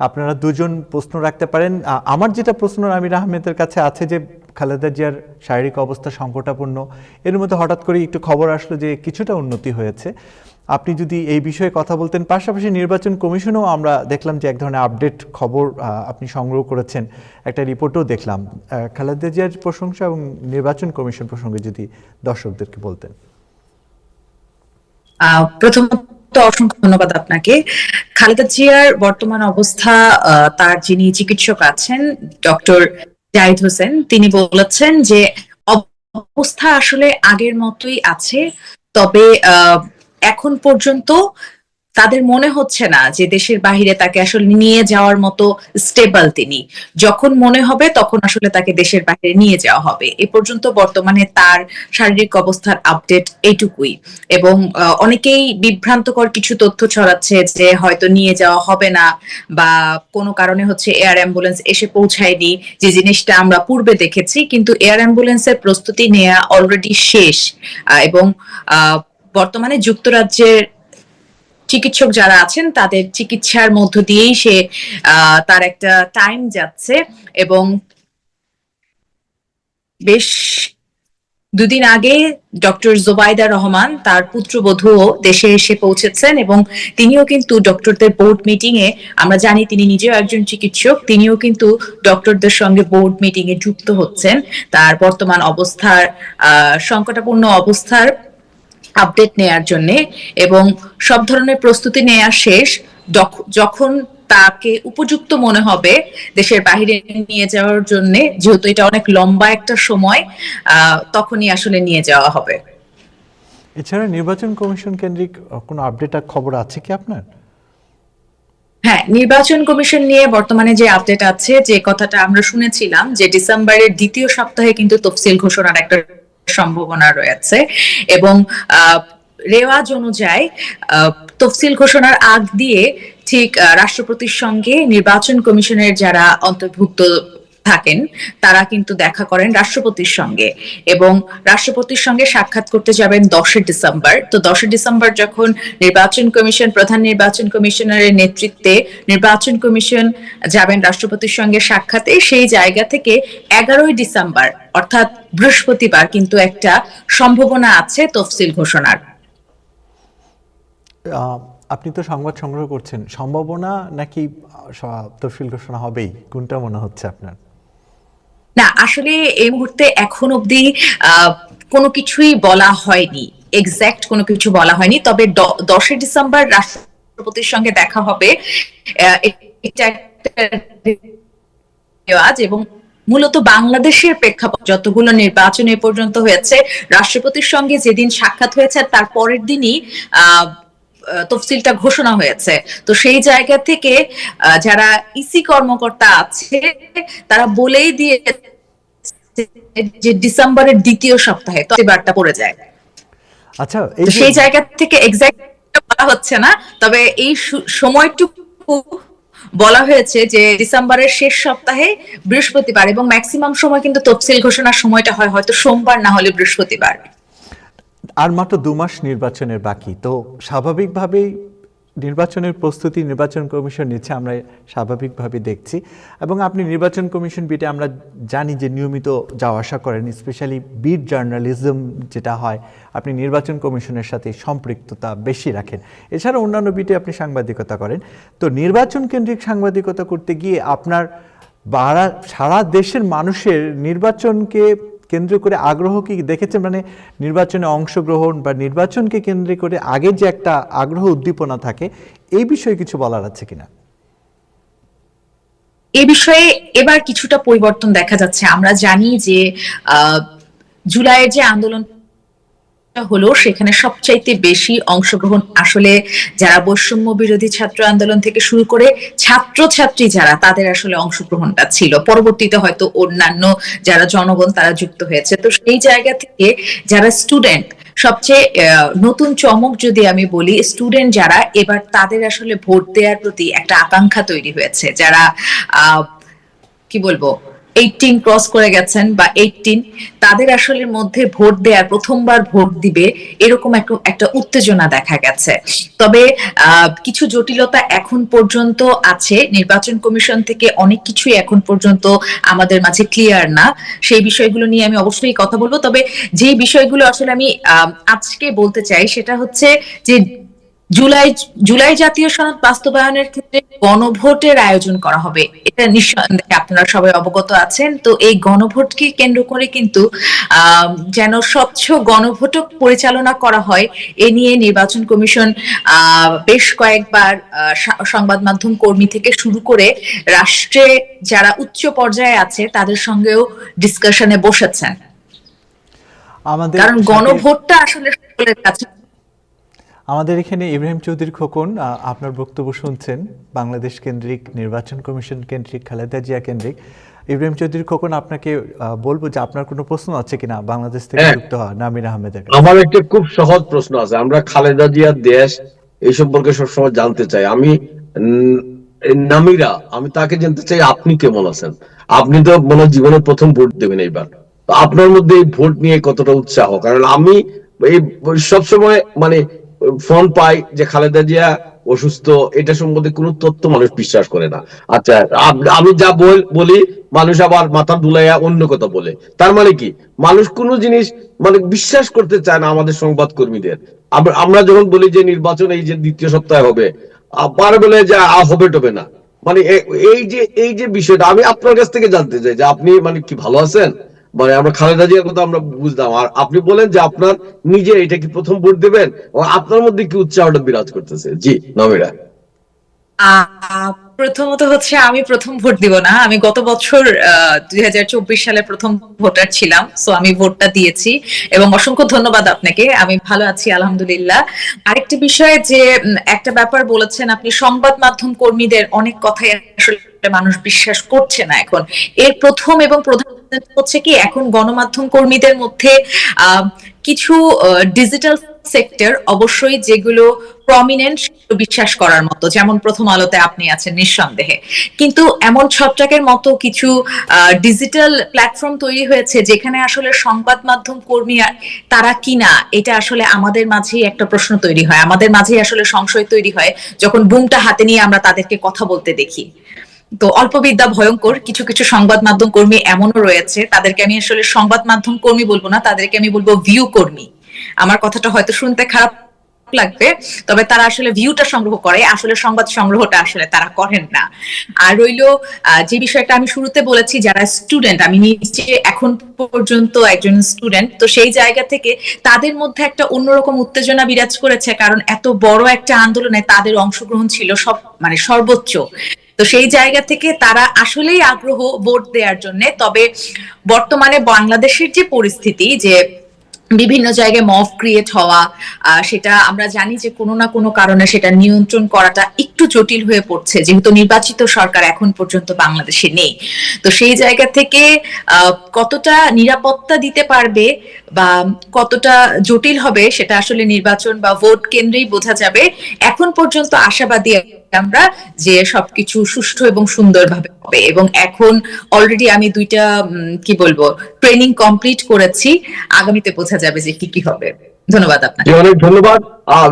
আপনারা দুজন প্রশ্ন রাখতে পারেন। আমার যেটা প্রশ্ন নামিরা আহমেদের কাছে আছে, যে খালেদা জিয়ার শারীরিক অবস্থা সংকটাপন্ন, এর মধ্যে হঠাৎ করে একটু খবর আসলো যে কিছুটা উন্নতি হয়েছে। আপনি যদি এই বিষয়ে কথা বলতেন, পাশাপাশি নির্বাচন কমিশনও আমরা দেখলাম যে এক ধরনের আপডেট খবর আপনি সংগ্রহ করেছেন, একটা রিপোর্টও দেখলাম। খালেদা জিয়ার প্রশংসা এবং নির্বাচন কমিশন প্রসঙ্গে যদি দর্শকদেরকে বলতেন। প্রথমত অসংখ্য ধন্যবাদ আপনাকে। খালেদা জিয়ার বর্তমান অবস্থা, তার যিনি চিকিৎসক আছেন ডক্টর জাহিদ হোসেন, তিনি বলেছেন যে অবস্থা আসলে আগের মতোই আছে, তবে এখন পর্যন্ত তাদের মনে হচ্ছে না যে দেশের বাহিরে তাকে আসলে নিয়ে যাওয়ার মতো স্টেবল তিনি। যখন মনে হবে তখন আসলে তাকে দেশের বাইরে নিয়ে যাওয়া হবে। এ পর্যন্ত বর্তমানে তার শারীরিক অবস্থার আপডেট এইটুকুই। এবং অনেকেই বিভ্রান্তকর কিছু তথ্য ছড়াচ্ছে যে হয়তো নিয়ে যাওয়া হবে না, বা কোনো কারণে হচ্ছে এয়ার অ্যাম্বুলেন্স এসে পৌঁছায়নি, যে জিনিসটা আমরা পূর্বে দেখেছি। কিন্তু এয়ার অ্যাম্বুলেন্সের প্রস্তুতি নেওয়া অলরেডি শেষ, এবং বর্তমানে যুক্তরাজ্যের চিকিৎসক যারা আছেন তাদের চিকিৎসার মধ্য দিয়েই সে তার একটা টাইম যাচ্ছে। এবং বেশ দুদিন আগে ডক্টর জোবাইদা রহমান, তার পুত্রবধূও দেশে এসে পৌঁছেছেন, এবং তিনিও কিন্তু ডক্টরদের বোর্ড মিটিং এ, আমরা জানি তিনি নিজেও একজন চিকিৎসক, তিনিও কিন্তু ডক্টরদের সঙ্গে বোর্ড মিটিং এ যুক্ত হচ্ছেন তার বর্তমান অবস্থার, সংকটাপূর্ণ অবস্থার আপডেট নেয়ার জন্য। এবং সব ধরনের প্রস্তুতি নেওয়া শেষ। যখন তাকে উপযুক্ত মনে হবে দেশের বাইরে নিয়ে যাওয়ার জন্য, যেহেতু এটা অনেক লম্বা একটা সময়, তখনই আসলে নিয়ে যাওয়া হবে। এছাড়া নির্বাচন কমিশন কেন্দ্রিক কোনো আপডেট আর খবর আছে কি আপনার? হ্যাঁ, নির্বাচন কমিশন নিয়ে বর্তমানে যে আপডেট আছে, যে কথাটা আমরা শুনেছিলাম যে ডিসেম্বরের দ্বিতীয় সপ্তাহে কিন্তু তফসিল ঘোষণার একটা সম্ভাবনা রয়েছে। এবং রেওয়াজ অনুযায়ী তফসিল ঘোষণার আগ দিয়ে ঠিক রাষ্ট্রপতির সঙ্গে নির্বাচন কমিশনের যারা অন্তর্ভুক্ত থাকেন তারা কিন্তু দেখা করেন রাষ্ট্রপতির সঙ্গে, এবং রাষ্ট্রপতির সঙ্গে সাক্ষাৎ করতে যাবেন 10 ডিসেম্বর। তো 10 ডিসেম্বর যখন নির্বাচন কমিশন, প্রধান নির্বাচন কমিশনারের নেতৃত্বে নির্বাচন কমিশন যাবেন রাষ্ট্রপতির সঙ্গে সাক্ষাতে, সেই জায়গা থেকে 11 ডিসেম্বর অর্থাৎ বৃহস্পতিবার কিন্তু একটা সম্ভাবনা আছে তফসিল ঘোষণার। আপনি তো সংবাদ সংগ্রহ করছেন, সম্ভাবনা নাকি তফসিল ঘোষণা হবেই, কোনটা মনে হচ্ছে আপনার? না, আসলে এই মুহূর্তে এখন অবধি কোনো কিছুই বলা হয়নি, এক্সাক্ট কোনো কিছু বলা হয়নি। তবে 10 ডিসেম্বর রাষ্ট্রপতির সঙ্গে দেখা হবে, এটা একটা রেওয়াজ, এবং মূলত বাংলাদেশের প্রেক্ষাপট যতগুলো নির্বাচন এ পর্যন্ত হয়েছে, রাষ্ট্রপতির সঙ্গে যেদিন সাক্ষাৎ হয়েছে তার পরের দিনই তফসিলটা ঘোষণা হয়েছে। তো সেই জায়গা থেকে যারা ইসি কর্মকর্তা আছে তারা বলেই দিয়ে যে ডিসেম্বরের দ্বিতীয় সপ্তাহে তফসিলটা পড়ে যায়। আচ্ছা, সেই জায়গা থেকে এক্সাক্ট বলা হচ্ছে না, তবে এই সময়টুকু বলা হয়েছে যে ডিসেম্বরের শেষ সপ্তাহে বৃহস্পতিবার, এবং ম্যাক্সিমাম সময় কিন্তু তফসিল ঘোষণার সময়টা হয় হয়তো সোমবার না হলে বৃহস্পতিবার। আর মাত্র 2 মাস নির্বাচনের বাকি, তো স্বাভাবিকভাবেই নির্বাচনের প্রস্তুতি নির্বাচন কমিশন নিচ্ছে, আমরা স্বাভাবিকভাবে দেখছি। এবং আপনি নির্বাচন কমিশন বিটে আমরা জানি যে নিয়মিত যাওয়া আসা করেন, স্পেশালি বিট জার্নালিজম যেটা হয়, আপনি নির্বাচন কমিশনের সাথে সম্পৃক্ততা বেশি রাখেন। এছাড়া অন্যান্য বিটে আপনি সাংবাদিকতা করেন। তো নির্বাচন কেন্দ্রিক সাংবাদিকতা করতে গিয়ে আপনার সারা দেশের মানুষের নির্বাচনকে কেন্দ্র করে আগ্রহ কি দেখেছেন? মানে নির্বাচনে অংশগ্রহণ বা নির্বাচনকে কেন্দ্র করে আগে যে একটা আগ্রহ উদ্দীপনা থাকে, এই বিষয়ে কিছু বলার আছে কিনা? এই বিষয়ে এবার কিছুটা পরিবর্তন দেখা যাচ্ছে। আমরা জানি যে জুলাইয়ের যে আন্দোলন হলো সেখানে সবচাইতে বেশি অংশগ্রহণ আসলে যারা বৈষম্য বিরোধী ছাত্র আন্দোলন থেকে শুরু করে ছাত্রছাত্রী যারা, তাদের আসলে অংশগ্রহণটা ছিল। পরবর্তীতে হয়তো অন্যান্য যারা জনগণ তারা যুক্ত হয়েছে। তো সেই জায়গা থেকে যারা স্টুডেন্ট, সবচেয়ে নতুন চমক যদি আমি বলি, স্টুডেন্ট যারা এবার তাদের আসলে ভোট দেওয়ার প্রতি একটা আকাঙ্ক্ষা তৈরি হয়েছে। যারা কি বলবো 18 ক্রস করে গেছেন বা 18, তাদের আসলে মধ্যে ভোট দেওয়ার, প্রথমবার ভোট দিবে এরকম একটা উত্তেজনা দেখা গেছে। তবে কিছু জটিলতা এখন পর্যন্ত আছে, নির্বাচন কমিশন থেকে অনেক কিছুই এখন পর্যন্ত আমাদের মাঝে ক্লিয়ার না। সেই বিষয়গুলো নিয়ে আমি অবশ্যই কথা বলবো। তবে যে বিষয়গুলো আসলে আমি আজকে বলতে চাই সেটা হচ্ছে যে জুলাই জাতীয় সনদ বাস্তবায়নের ক্ষেত্রে গণভোটের আয়োজন করা হবে, এটা নিঃসন্দেহে আপনারা সবাই অবগত আছেন। তো এই গণভোটকে কেন্দ্র করে কিন্তু যেন স্বচ্ছ গণভোট পরিচালনা করা হয়, এ নিয়ে নির্বাচন কমিশন বেশ কয়েকবার সংবাদ মাধ্যম কর্মী থেকে শুরু করে রাষ্ট্রে যারা উচ্চ পর্যায়ে আছে তাদের সঙ্গেও ডিসকাশনে বসেছেন, কারণ গণভোটটা আসলে সকলের কাছে। আমাদের এখানে ইব্রাহিম চৌধুরী খোকন আপনার বক্তব্য শুনছেন, বাংলাদেশ কেন্দ্রিক, নির্বাচন কমিশন কেন্দ্রিক, খালেদা জিয়া কেন্দ্রিক। ইব্রাহিম চৌধুরী খোকন, আপনাকে বলবো যে আপনার কোনো প্রশ্ন আছে কিনা বাংলাদেশ থেকে যুক্ত হওয়া নামির আহমেদের? আমার একটা খুব সহজ প্রশ্ন আছে। আমরা খালেদা জিয়ার দেশ এই সম্পর্কে সবসময় জানতে চাই। আমি নামিরা, আমি তাকে জানতে চাই আপনি কেমন আছেন? আপনি তো মনে জীবনে প্রথম ভোট দেবেন এইবার, তো আপনার মধ্যে এই ভোট নিয়ে কতটা উৎসাহ? কারণ আমি এই সবসময় মানে ফোন পাই যে খালেদা জিয়া অসুস্থ, এটা সম্বন্ধে কোনো তথ্য মানুষ বিশ্বাস করে না। আচ্ছা, আমি যা বলি মানুষ আবার মাথা দুলাইয়া অন্য কথা বলে। তার মানে কি, মানুষ কোনো জিনিস মানে বিশ্বাস করতে চায় না আমাদের সংবাদ কর্মীদের। আমরা যখন বলি যে নির্বাচন এই যে দ্বিতীয় সপ্তাহে হবে, আবার বলে যে হবে টবে না। মানে এই যে বিষয়টা আমি আপনার কাছ থেকে জানতে চাই যে আপনি মানে কি ভালো আছেন? মানে আমরা খালেদা জিয়ার কথা আমরা বুঝলাম, আর আপনি বলেন যে আপনার নিজে এটা কি প্রথম ভোট দেবেন, আপনার মধ্যে কি উৎসাহটা বিরাজ করতেছে? জি নামিরা। প্রথমত হচ্ছে আমি প্রথম ভোট দিব না, আমি গত বছর 2024 সালে প্রথম ভোটার ছিলাম, সো আমি ভোটটা দিয়েছি এবং অসংখ্য ধন্যবাদ আপনাকে, আমি ভালো আছি আলহামদুলিল্লাহ। আরেকটা বিষয় যে একটা ব্যাপার বলেছেন আপনি, সংবাদ মাধ্যম কর্মীদের অনেক কথাই আসলে মানুষ বিশ্বাস করছে না এখন। এর প্রথম এবং প্রধান হচ্ছে কি, এখন গণমাধ্যম কর্মীদের মধ্যে কিছু ডিজিটাল সেক্টর অবশ্যই যেগুলো প্রমিনেন্ট বিশ্বাস করার মতো, যেমন প্রথম আলোতে আপনি আছেন নিঃসন্দেহে, কিন্তু এমন ছত্রাকের মতো কিছু ডিজিটাল প্ল্যাটফর্ম তৈরি হয়েছে যেখানে আসলে সংবাদ মাধ্যম কর্মী তারা কিনা এটা আসলে আমাদের মাঝেই একটা প্রশ্ন তৈরি হয়, আমাদের মাঝেই আসলে সংশয় তৈরি হয় যখন বুমটা হাতে নিয়ে আমরা তাদেরকে কথা বলতে দেখি। তো অল্প বিদ্যা ভয়ঙ্কর, কিছু কিছু সংবাদ মাধ্যম কর্মী এমনও রয়েছে, তাদেরকে আমি আসলে সংবাদ মাধ্যম কর্মী বলবো না, তাদেরকে আমি বলবো ভিউ কর্মী। আমার কথাটা হয়তো শুনতে খারাপ লাগবে, তবে তারা আসলে ভিউটা সংগ্রহ করে, আসলে সংবাদ সংগ্রহটা আসলে তারা করেন না। আর রইলো যে বিষয়টা আমি শুরুতে বলেছি, যারা স্টুডেন্ট, আমি নিজে এখন পর্যন্ত একজন স্টুডেন্ট, তো সেই জায়গা থেকে তাদের মধ্যে একটা অন্যরকম উত্তেজনা বিরাজ করেছে, কারণ এত বড় একটা আন্দোলনে তাদের অংশগ্রহণ ছিল সব মানে সর্বোচ্চ। তো সেই জায়গা থেকে তারা আসলেই আগ্রহ ভোট দেওয়ার জন্য। তবে বর্তমানে বাংলাদেশের যে পরিস্থিতি, যে বিভিন্ন জায়গায় মব ক্রিয়েট হওয়া, সেটা আমরা জানি যে কোনো না কোনো কারণে সেটা নিয়ন্ত্রণ করাটা একটু জটিল হয়ে পড়ছে, যেহেতু নির্বাচিত সরকার এখন পর্যন্ত বাংলাদেশে নেই। তো সেই জায়গা থেকে কতটা নিরাপত্তা দিতে পারবে বা কতটা জটিল হবে সেটা আসলে নির্বাচন বা ভোট কেন্দ্রেই বোঝা যাবে। এখন পর্যন্ত আশাবাদী আমরা যে সবকিছু সুষ্ঠু এবং সুন্দরভাবে হবে, এবং এখন অলরেডি আমি 2টা কি বলবো ট্রেনিং কমপ্লিট করেছি, আগামীতে বোঝা যাবে যে কি কি হবে। ধন্যবাদ আপনাকে। অনেক ধন্যবাদ।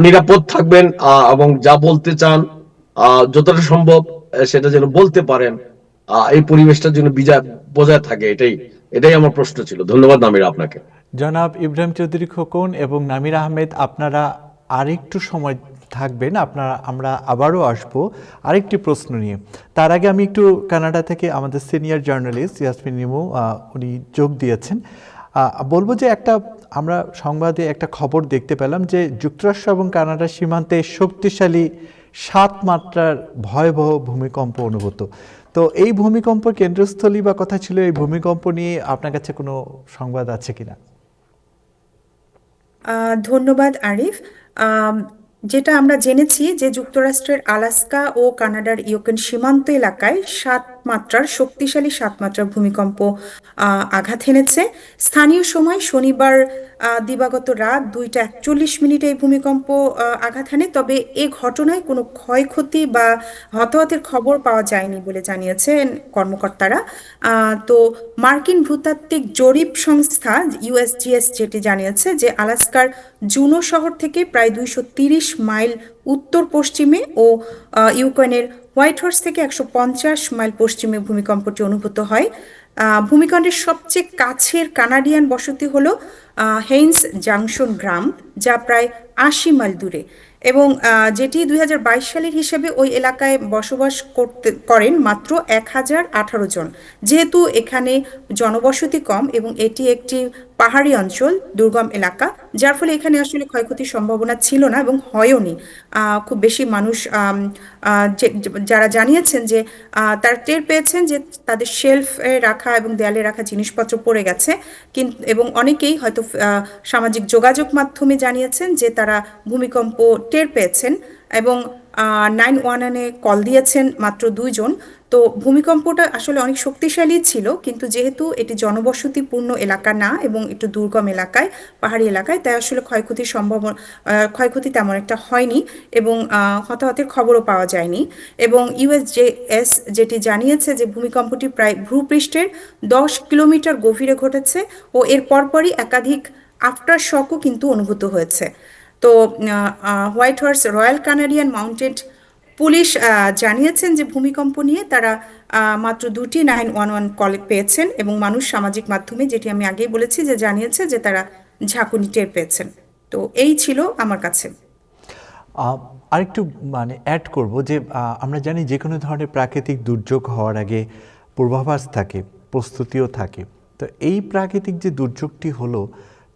নিরাপদ থাকবেন এবং যা বলতে চান যতটা সম্ভব সেটা যেন বলতে পারেন, এই পরিবেশটার জন্য বজায় থাকে, এটাই আমার প্রশ্ন ছিল। ধন্যবাদ নামিরা আপনাকে। জনাব ইব্রাহিম চৌধুরী খোকন এবং নামির আহমেদ, আপনারা আরেকটু সময় থাকবেন, আমরা আবারও আসব আরেকটি প্রশ্ন নিয়ে। তার আগে আমি একটু কানাডা থেকে আমাদের সিনিয়র জার্নালিস্ট ইয়াসমিন নিমু উনি যোগ দিয়েছেন, বলবো যে আমরা সংবাদে একটা খবর দেখতে পেলাম যে যুক্তরাষ্ট্র এবং কানাডার সীমান্তে শক্তিশালী 7 মাত্রার ভয়াবহ ভূমিকম্প অনুভূত। তো এই ভূমিকম্প কেন্দ্রস্থলী বা কথা ছিল, এই ভূমিকম্প নিয়ে আপনার কাছে কোনো সংবাদ আছে কিনা? ধন্যবাদ আরিফ। যেটা আমরা জেনেছি যে যুক্তরাষ্ট্রের আলাস্কা ও কানাডার ইউক্রেন সীমান্ত এলাকায় 7 মাত্রার শক্তিশালী 7 মাত্রার ভূমিকম্প আঘাত হেনেছে। স্থানীয় সময় শনিবার দিবাগত রাত 2:41 এই ভূমিকম্প আঘাত হানে। তবে এ ঘটনায় কোনো ক্ষয়ক্ষতি বা হতাহতের খবর পাওয়া যায়নি বলে জানিয়েছেন কর্মকর্তারা। তো মার্কিন ভূতাত্ত্বিক জরিপ সংস্থা ইউএসজিএস যেটি জানিয়েছে যে আলাস্কার জুনো শহর থেকে প্রায় 230 মাইল উত্তর পশ্চিমে ও ইউক্রেনের হোয়াইট হর্স থেকে 150 মাইল পশ্চিমে ভূমিকম্পটি অনুভূত হয়। ভূমিকম্পের সবচেয়ে কাছের কানাডিয়ান বসতি হলো হেইন্স জাংশন গ্রাম, যা প্রায় 80 মাইল দূরে, এবং যেটি 2022 সালের হিসেবে ওই এলাকায় বসবাস করেন মাত্র 1018 জন। যেহেতু এখানে জনবসতি কম এবং এটি একটি পাহাড়ি অঞ্চল, দুর্গম এলাকা, যার ফলে এখানে আসলে ক্ষয়ক্ষতির সম্ভাবনা ছিল না এবং হয়ওনি। খুব বেশি মানুষ যারা জানিয়েছেন যে তারা টের পেয়েছেন যে তাদের শেলফে রাখা এবং দেয়ালে রাখা জিনিসপত্র পড়ে গেছে, কিন্তু এবং অনেকেই হয়তো সামাজিক যোগাযোগ মাধ্যমে জানিয়েছেন যে তারা ভূমিকম্প টের পেয়েছেন, এবং 911-এ কল দিয়েছেন মাত্র 2 জন। তো ভূমিকম্পটা আসলে অনেক শক্তিশালী ছিল, কিন্তু যেহেতু এটি জনবসতিপূর্ণ এলাকা না এবং একটু দুর্গম এলাকায়, পাহাড়ি এলাকায়, তাই আসলে ক্ষয়ক্ষতি তেমন একটা হয়নি এবং হতাহতের খবরও পাওয়া যায়নি। এবং ইউএসজিএস যেটি জানিয়েছে যে ভূমিকম্পটি প্রায় ভূপৃষ্ঠের 10 কিলোমিটার গভীরে ঘটেছে ও এর পরপরই একাধিক আফটার শকও কিন্তু অনুভূত হয়েছে। তো white horse royal Canadian mounted police জানিয়েছেন যে ভূমিকম্প নিয়ে তারা মাত্র 2টি 911 কল পেয়েছেন, এবং মানুষ সামাজিক মাধ্যমে, যেটি আমি আগেই বলেছি, যে জানিয়েছে যে তারা ঝাঁকুনি টের পেয়েছেন। তো এই ছিল আমার কাছে। আরেকটু অ্যাড করব যে আমরা জানি যে কোনো ধরনের প্রাকৃতিক দুর্যোগ হওয়ার আগে পূর্বাভাস থাকে, প্রস্তুতিও থাকে। তো এই প্রাকৃতিক যে দুর্যোগটি হলো,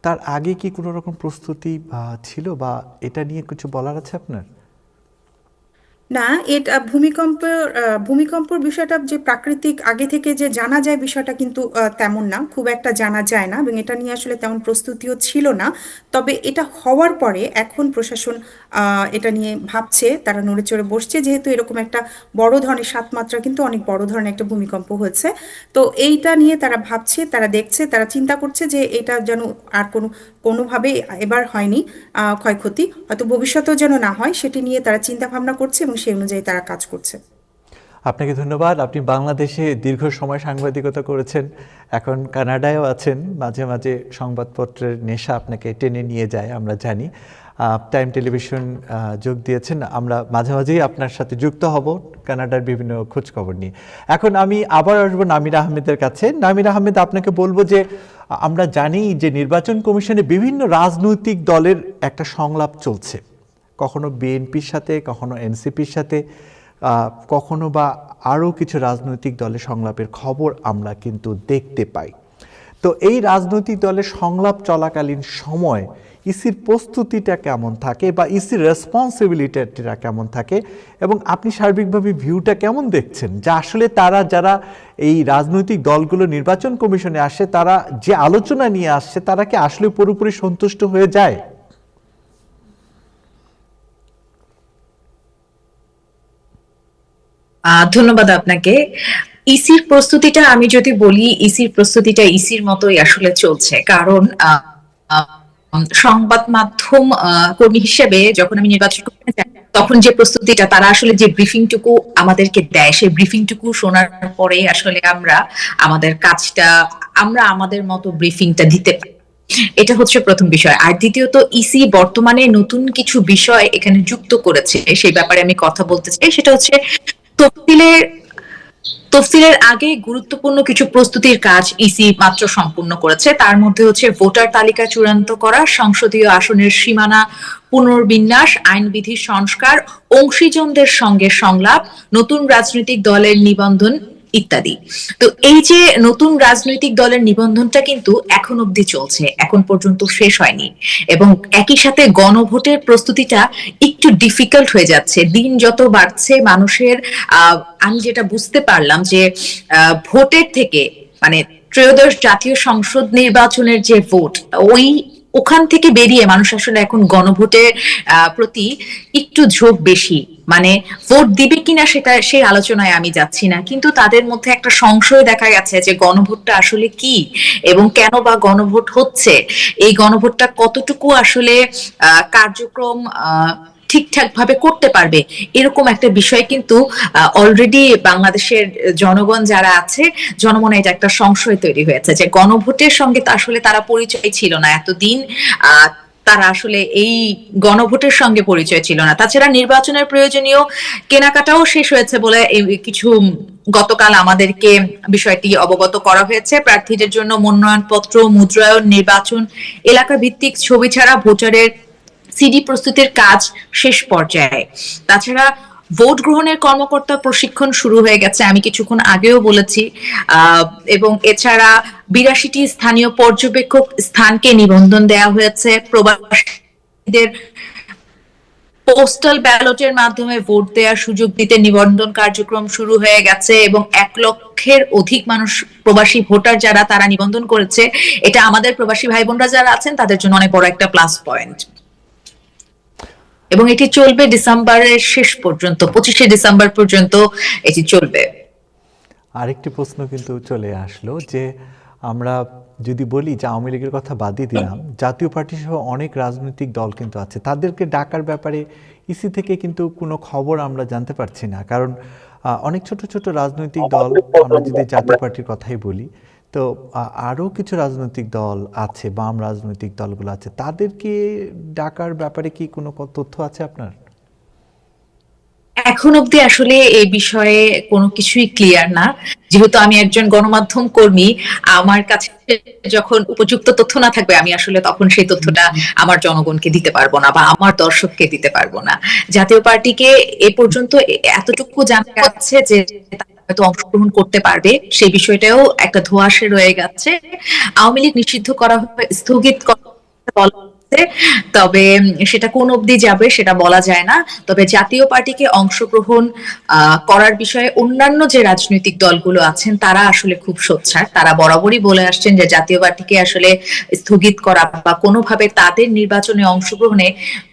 তার আগে কি কোনো রকম প্রস্তুতি ছিল বা এটা নিয়ে কিছু বলার আছে আপনার? না, এটা ভূমিকম্পর বিষয়টা যে প্রাকৃতিক আগে থেকে যে জানা যায় বিষয়টা কিন্তু তেমন না, খুব একটা জানা যায় না, এবং এটা নিয়ে আসলে তেমন প্রস্তুতিও ছিল না। তবে এটা হওয়ার পরে এখন প্রশাসন এটা নিয়ে ভাবছে, তারা নড়ে চড়ে বসছে, যেহেতু এরকম একটা বড় ধরনের 7 মাত্রা কিন্তু অনেক বড় ধরনের একটা ভূমিকম্প হয়েছে। তো এইটা নিয়ে তারা ভাবছে, তারা দেখছে, তারা চিন্তা করছে যে এটা যেন আর কোনোভাবে এবার হয়নি ক্ষয়ক্ষতি, হয়তো ভবিষ্যতেও যেন না হয়, সেটি নিয়ে তারা চিন্তা ভাবনা করছে এবং সেই অনুযায়ী তারা কাজ করছে। আপনাকে ধন্যবাদ। আপনি বাংলাদেশে দীর্ঘ সময় সাংবাদিকতা করেছেন, এখন কানাডায়ও আছেন। মাঝে মাঝে সংবাদপত্রের নেশা আপনাকে টেনে নিয়ে যায়, আমরা জানি। টাইম টেলিভিশন যোগ দিয়েছেন, আমরা মাঝে মাঝেই আপনার সাথে যুক্ত হব কানাডার বিভিন্ন খোঁজখবর নিয়ে। এখন আমি আবার আসবো নামির আহমেদের কাছে। নামির আহমেদ, আপনাকে বলবো যে আমরা জানি যে নির্বাচন কমিশনে বিভিন্ন রাজনৈতিক দলের একটা সংলাপ চলছে, কখনো বিএনপির সাথে, কখনো এনসিপির সাথে, কখনো বা আরও কিছু রাজনৈতিক দলের সংলাপের খবর আমরা কিন্তু দেখতে পাই। তো এই রাজনৈতিক দলের সংলাপ চলাকালীন সময় ইসির প্রস্তুতিটা কেমন থাকে বা ইসির রেসপন্সিবিলিটিটা কেমন থাকে, এবং আপনি সার্বিকভাবে ভিউটা কেমন দেখছেন যে আসলে তারা যারা এই রাজনৈতিক দলগুলো নির্বাচন কমিশনে আসে, তারা যে আলোচনা নিয়ে আসছে, তারা কি আসলে পুরোপুরি সন্তুষ্ট হয়ে যায়? ধন্যবাদ আপনাকে। ইসির প্রস্তুতিটা আমি যদি বলি, ইসির প্রস্তুতিটা ইসির মতোই আসলে চলছে। কারণ সংবাদ মাধ্যম কর্মী হিসেবে যখন আমি নির্বাচন করতে যাই, তখন যে প্রস্তুতিটা তারা আসলে যে ব্রিফিংটুকু আমাদেরকে দেয়, সেই ব্রিফিংটুকু শোনার পরে আসলে আমরা আমাদের কাজটা, আমরা আমাদের মতো ব্রিফিংটা দিতে পারি। এটা হচ্ছে প্রথম বিষয়। আর দ্বিতীয়ত, ইসি বর্তমানে নতুন কিছু বিষয় এখানে যুক্ত করেছে, সেই ব্যাপারে আমি কথা বলতে চাই। সেটা হচ্ছে তফসিলের তফসিলের আগে গুরুত্বপূর্ণ কিছু প্রস্তুতির কাজ ইসি মাত্র সম্পূর্ণ করেছে। তার মধ্যে হচ্ছে ভোটার তালিকা চূড়ান্ত করা, সংসদীয় আসনের সীমানা পুনর্বিন্যাস, আইনবিধি সংস্কার, অংশীজনদের সঙ্গে সংলাপ, নতুন রাজনৈতিক দলের নিবন্ধন ইত্যাদি। তো এই যে নতুন রাজনৈতিক দলের নিবন্ধনটা কিন্তু এখন অবধি চলছে, এখন পর্যন্ত শেষ হয়নি। এবং একই সাথে গণভোটের প্রস্তুতিটা একটু ডিফিকাল্ট হয়ে যাচ্ছে দিন যত বাড়ছে। মানুষের আমি যেটা বুঝতে পারলাম যে ভোটের থেকে, মানে ত্রয়োদশ জাতীয় সংসদ নির্বাচনের যে ভোট, ওখান থেকে বেরিয়ে মানুষ আসলে এখন গণভোটের প্রতি একটু ঝোঁক বেশি। মানে ভোট দিবে কিনা সেটা, সেই আলোচনায় আমি যাচ্ছি না, কিন্তু তাদের মধ্যে একটা সংশয় দেখা গেছে যে গণভোটটা আসলে কি এবং কেন বা গণভোট হচ্ছে, এই গণভোটটা কতটুকু আসলে কার্যক্রম ঠিকঠাক ভাবে করতে পারবে, এরকম একটা বিষয় কিন্তু অলরেডি বাংলাদেশের জনগণ যারা আছে, জনমনে এটা একটা সংশয় তৈরি হয়েছে যে গণভোটের সঙ্গে তো আসলে তারা পরিচয় ছিল না এতদিন। তারা আসলে এই গণভোটের সঙ্গে পরিচয় ছিল না। তাছাড়া নির্বাচনের প্রয়োজনীয় কেনাকাটাও শেষ হয়েছে বলে কিছু গতকাল আমাদেরকে বিষয়টি অবগত করা হয়েছে। প্রার্থীদের জন্য মনোনয়নপত্র, মুদ্রায়ন, নির্বাচন এলাকা ভিত্তিক ছবি ছাড়া ভোটারের সিডি প্রস্তুতির কাজ শেষ পর্যায়ে। তাছাড়া ভোট গ্রহণের কর্মকর্তা প্রশিক্ষণ শুরু হয়ে গেছে, আমি কিছুক্ষণ আগেও বলেছি। এবং এছাড়া 82টি স্থানীয় পর্যবেক্ষক স্থানকে নিবন্ধন দেওয়া হয়েছে। প্রবাসীদের পোস্টাল ব্যালটের মাধ্যমে ভোট দেওয়ার সুযোগ দিতে নিবন্ধন কার্যক্রম শুরু হয়ে গেছে এবং 1 লক্ষের অধিক মানুষ, প্রবাসী ভোটার যারা, তারা নিবন্ধন করেছে। এটা আমাদের প্রবাসী ভাই বোনরা যারা আছেন তাদের জন্য অনেক বড় একটা প্লাস পয়েন্ট। এবং এটি চলবে ডিসেম্বরের শেষ পর্যন্ত, 25শে ডিসেম্বর পর্যন্ত এটি চলবে। আরেকটি প্রশ্ন কিন্তু চলে আসলো যে আমরা যদি বলি যে আওয়ামী লীগের কথা বাদই দিলাম, জাতীয় পার্টি সহ অনেক রাজনৈতিক দল কিন্তু আছে, তাদেরকে ডাকার ব্যাপারে ইসি থেকে কিন্তু কোনো খবর আমরা জানতে পারছি না। কারণ অনেক ছোট ছোট রাজনৈতিক দল, আমরা যদি জাতীয় পার্টির কথাই বলি, তো আরও কিছু রাজনৈতিক দল আছে, বাম রাজনৈতিক দলগুলো আছে, তাদেরকে ডাকার ব্যাপারে কি কোনো তথ্য আছে আপনার? এখন অব্দি আসলে এই বিষয়ে কোনো কিছুই ক্লিয়ার না। যেহেতু আমি একজন গণমাধ্যম কর্মী, আমার কাছে যখন উপযুক্ত তথ্য না থাকবে, আমি আসলে তখন সেই তথ্যটা আমার জনগণকে দিতে পারবো না বা আমার দর্শককে দিতে পারবো না। জাতীয় পার্টিকে এ পর্যন্ত এতটুকু জানা যাচ্ছে যে হয়তো অংশগ্রহণ করতে পারবে, সেই বিষয়টাও একটা ধোঁয়াশে রয়ে গেছে। আওয়ামী লীগ নিষিদ্ধ করা হবে, স্থগিত করা তবে সেটা কোন অবধি যাবে সেটা বলা যায় না। তবে জাতীয় পার্টিকে অংশগ্রহণ করার বিষয়ে অন্যান্য যে রাজনৈতিক দলগুলো আছেন তারা আসলে খুব সোচ্চার। তারা বরাবরই বলে আসছেন যে জাতীয় পার্টিকে আসলে স্থগিত করা বা কোনোভাবে তাদের নির্বাচনে অংশগ্রহণে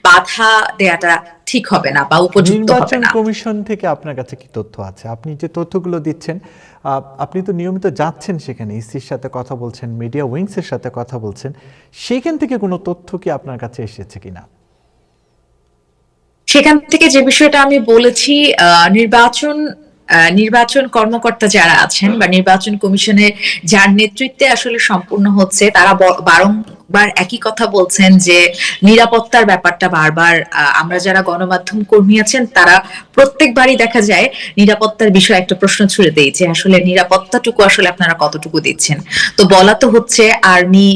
বাধা দেয়াটা ঠিক হবে না বা উপযুক্ত হবে নির্বাচন না। কমিশন থেকে আপনার কাছে কি তথ্য আছে? আপনি যে তথ্যগুলো দিচ্ছেন, আপনি তো নিয়মিত যাচ্ছেন সেখানে, ইসির সাথে কথা বলছেন, মিডিয়া উইংসের সাথে কথা বলছেন, সেখান থেকে কোনো তথ্য কি আপনার কাছে এসেছে কিনা? সেখান থেকে যে বিষয়টা আমি বলেছি, নির্বাচন কর্মকর্তা যারা আছেন বা নির্বাচন কমিশনের যার নেতৃত্বে আসলে সম্পূর্ণ হচ্ছে, তারা বারংবার একই কথা বলছেন যে নিরাপত্তার ব্যাপারটা বারবার, আমরা যারা গণমাধ্যম কর্মী আছেন তারা প্রত্যেকবারই দেখা যায় নিরাপত্তার বিষয়ে একটা প্রশ্ন ছুড়ে দেই যে আসলে নিরাপত্তাটুকু আসলে আপনারা কতটুকু দিচ্ছেন। তো বলা তো হচ্ছে আর্মি,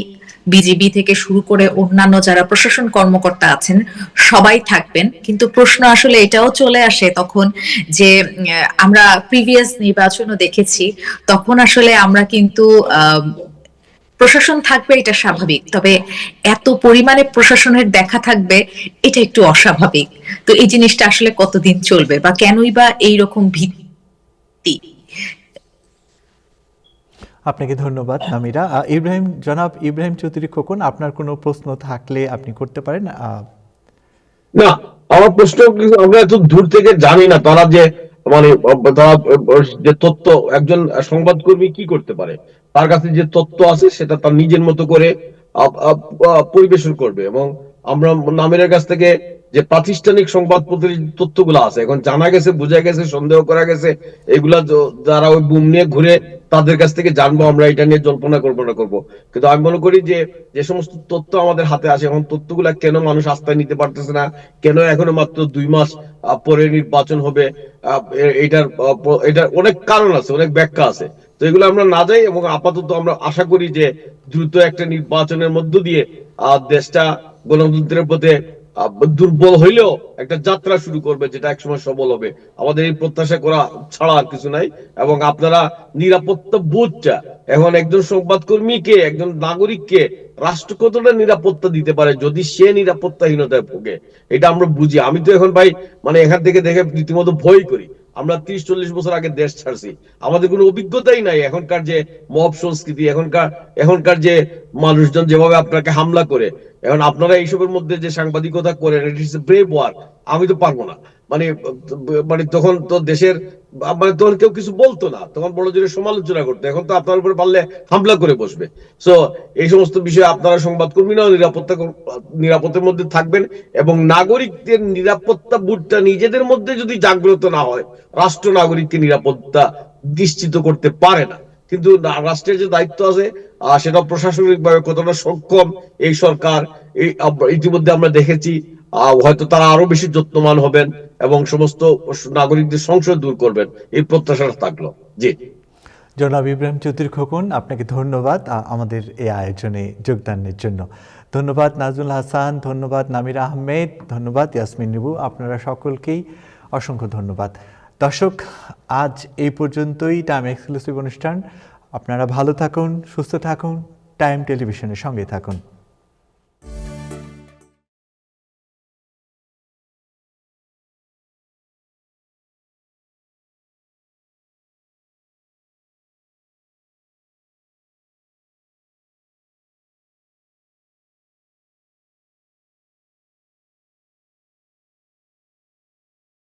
বিজিবি থেকে শুরু করে অন্যান্য যারা প্রশাসন কর্মকর্তা আছেন সবাই থাকবেন, কিন্তু প্রশ্ন আসলে এটাও চলে আসে তখন যে আমরা প্রিভিয়াস নির্বাচনও দেখেছি, তখন আসলে আমরা কিন্তু প্রশাসন থাকবে এটা স্বাভাবিক, তবে এত পরিমাণে প্রশাসনের দেখা থাকবে এটা একটু অস্বাভাবিক। তো এই জিনিসটা আসলে কতদিন চলবে বা কেনই বা এইরকম ভীতি। আপনাকে ধন্যবাদ নামিরা। জনাব ইব্রাহিম চৌধুরী খোকন, আপনার কোনো প্রশ্ন থাকলে আপনি করতে পারেন। না, আমার প্রশ্ন আমরা এত দূর থেকে জানি না তারা যে মানে তারা যে তথ্য একজন সংবাদকর্মী কি করতে পারে, তার কাছে যে তথ্য আছে সেটা তার নিজের মতো করে পরিবেশন করবে। এবং আমরা নামের কাছ থেকে যে প্রাতিষ্ঠানিক সংবাদপত্রের তথ্যগুলো আছে, এখন জানা গেছে, বোঝা গেছে, সন্দেহ করা গেছে, এগুলা যারা ওই বুম নিয়ে ঘুরে তাদের কাছ থেকে জানবো, আমরা এটা নিয়ে জল্পনা কল্পনা করবো। কিন্তু আমি মনে করি যে যে সমস্ত তথ্য আমাদের হাতে আসে, এখন তথ্যগুলা কেন মানুষ আস্থায় নিতে পারতেছে না, কেন এখনো মাত্র 2 মাস পরে নির্বাচন হবে, এটার অনেক কারণ আছে, অনেক ব্যাখ্যা আছে। তো এগুলো আমরা না যাই, এবং আপাতত আমরা আশা করি যে দ্রুত একটা নির্বাচনের মধ্য দিয়ে দেশটা গণতন্ত্রের পথে দুর্বল হইলেও একটা যাত্রা শুরু করবে, যেটা একসময় সবল হবে। আমাদের এই প্রত্যাশা করা ছাড়া আর কিছু নাই। এবং আপনারা নিরাপত্তা বোধটা, এখন একজন সংবাদকর্মীকে, একজন নাগরিককে রাষ্ট্র কতটা নিরাপত্তা দিতে পারে যদি সে নিরাপত্তাহীনতায় ভোগে, এটা আমরা বুঝি। আমি তো এখন ভাই মানে এখান থেকে দেখে রীতিমতো ভয় করি। আমরা 30-40 বছর আগে দেশ ছাড়ছি, আমাদের কোনো অভিজ্ঞতাই নাই এখনকার যে মব সংস্কৃতি, এখনকার যে মানুষজন যেভাবে আপনাকে হামলা করে। এখন আপনারা এইসবের মধ্যে যে সাংবাদিকতা করেন, ইট ইজ ব্রেভ ওয়ার্ক। আমি তো পারবো না। মানে মানে তখন তো দেশের মানে তখন কেউ কিছু বলতো না, তখন বড় জোরে সমালোচনা করতো। এখন তো আপনার উপরে পারলে হামলা করে বসবে। সো এই সমস্ত বিষয়ে আপনারা সংবাদকর্মীরাও নিরাপত্তার মধ্যে থাকবেন, এবং নাগরিকদের নিরাপত্তা বোধটা নিজেদের মধ্যে যদি জাগ্রত না হয়, রাষ্ট্র নাগরিককে নিরাপত্তা নিশ্চিত করতে পারে না। কিন্তু রাষ্ট্রের যে দায়িত্ব আছে সেটা প্রশাসনিক ভাবে কতটা সক্ষম এই সরকার, ইতিমধ্যে আমরা দেখেছি। হয়তো তারা আরো বেশি যত্নবান হবেন এবং সমস্ত নাগরিকদের সংশয় দূর করবেন, এই প্রত্যাশা থাকলো। জি, জনাব ইব্রাহিম চৌধুরী খোকন, আপনাকে ধন্যবাদ আমাদের এই আয়োজনে যোগদানের জন্য। ধন্যবাদ নাজমুল হাসান, ধন্যবাদ নামিরা আহমেদ, ধন্যবাদ ইয়াসমিন নিবু, আপনারা সকলকেই অসংখ্য ধন্যবাদ। দর্শক, আজ এই পর্যন্তই টাইম এক্সক্লুসিভ অনুষ্ঠান। আপনারা ভালো থাকুন, সুস্থ থাকুন, টাইম টেলিভিশনের সঙ্গে থাকুন।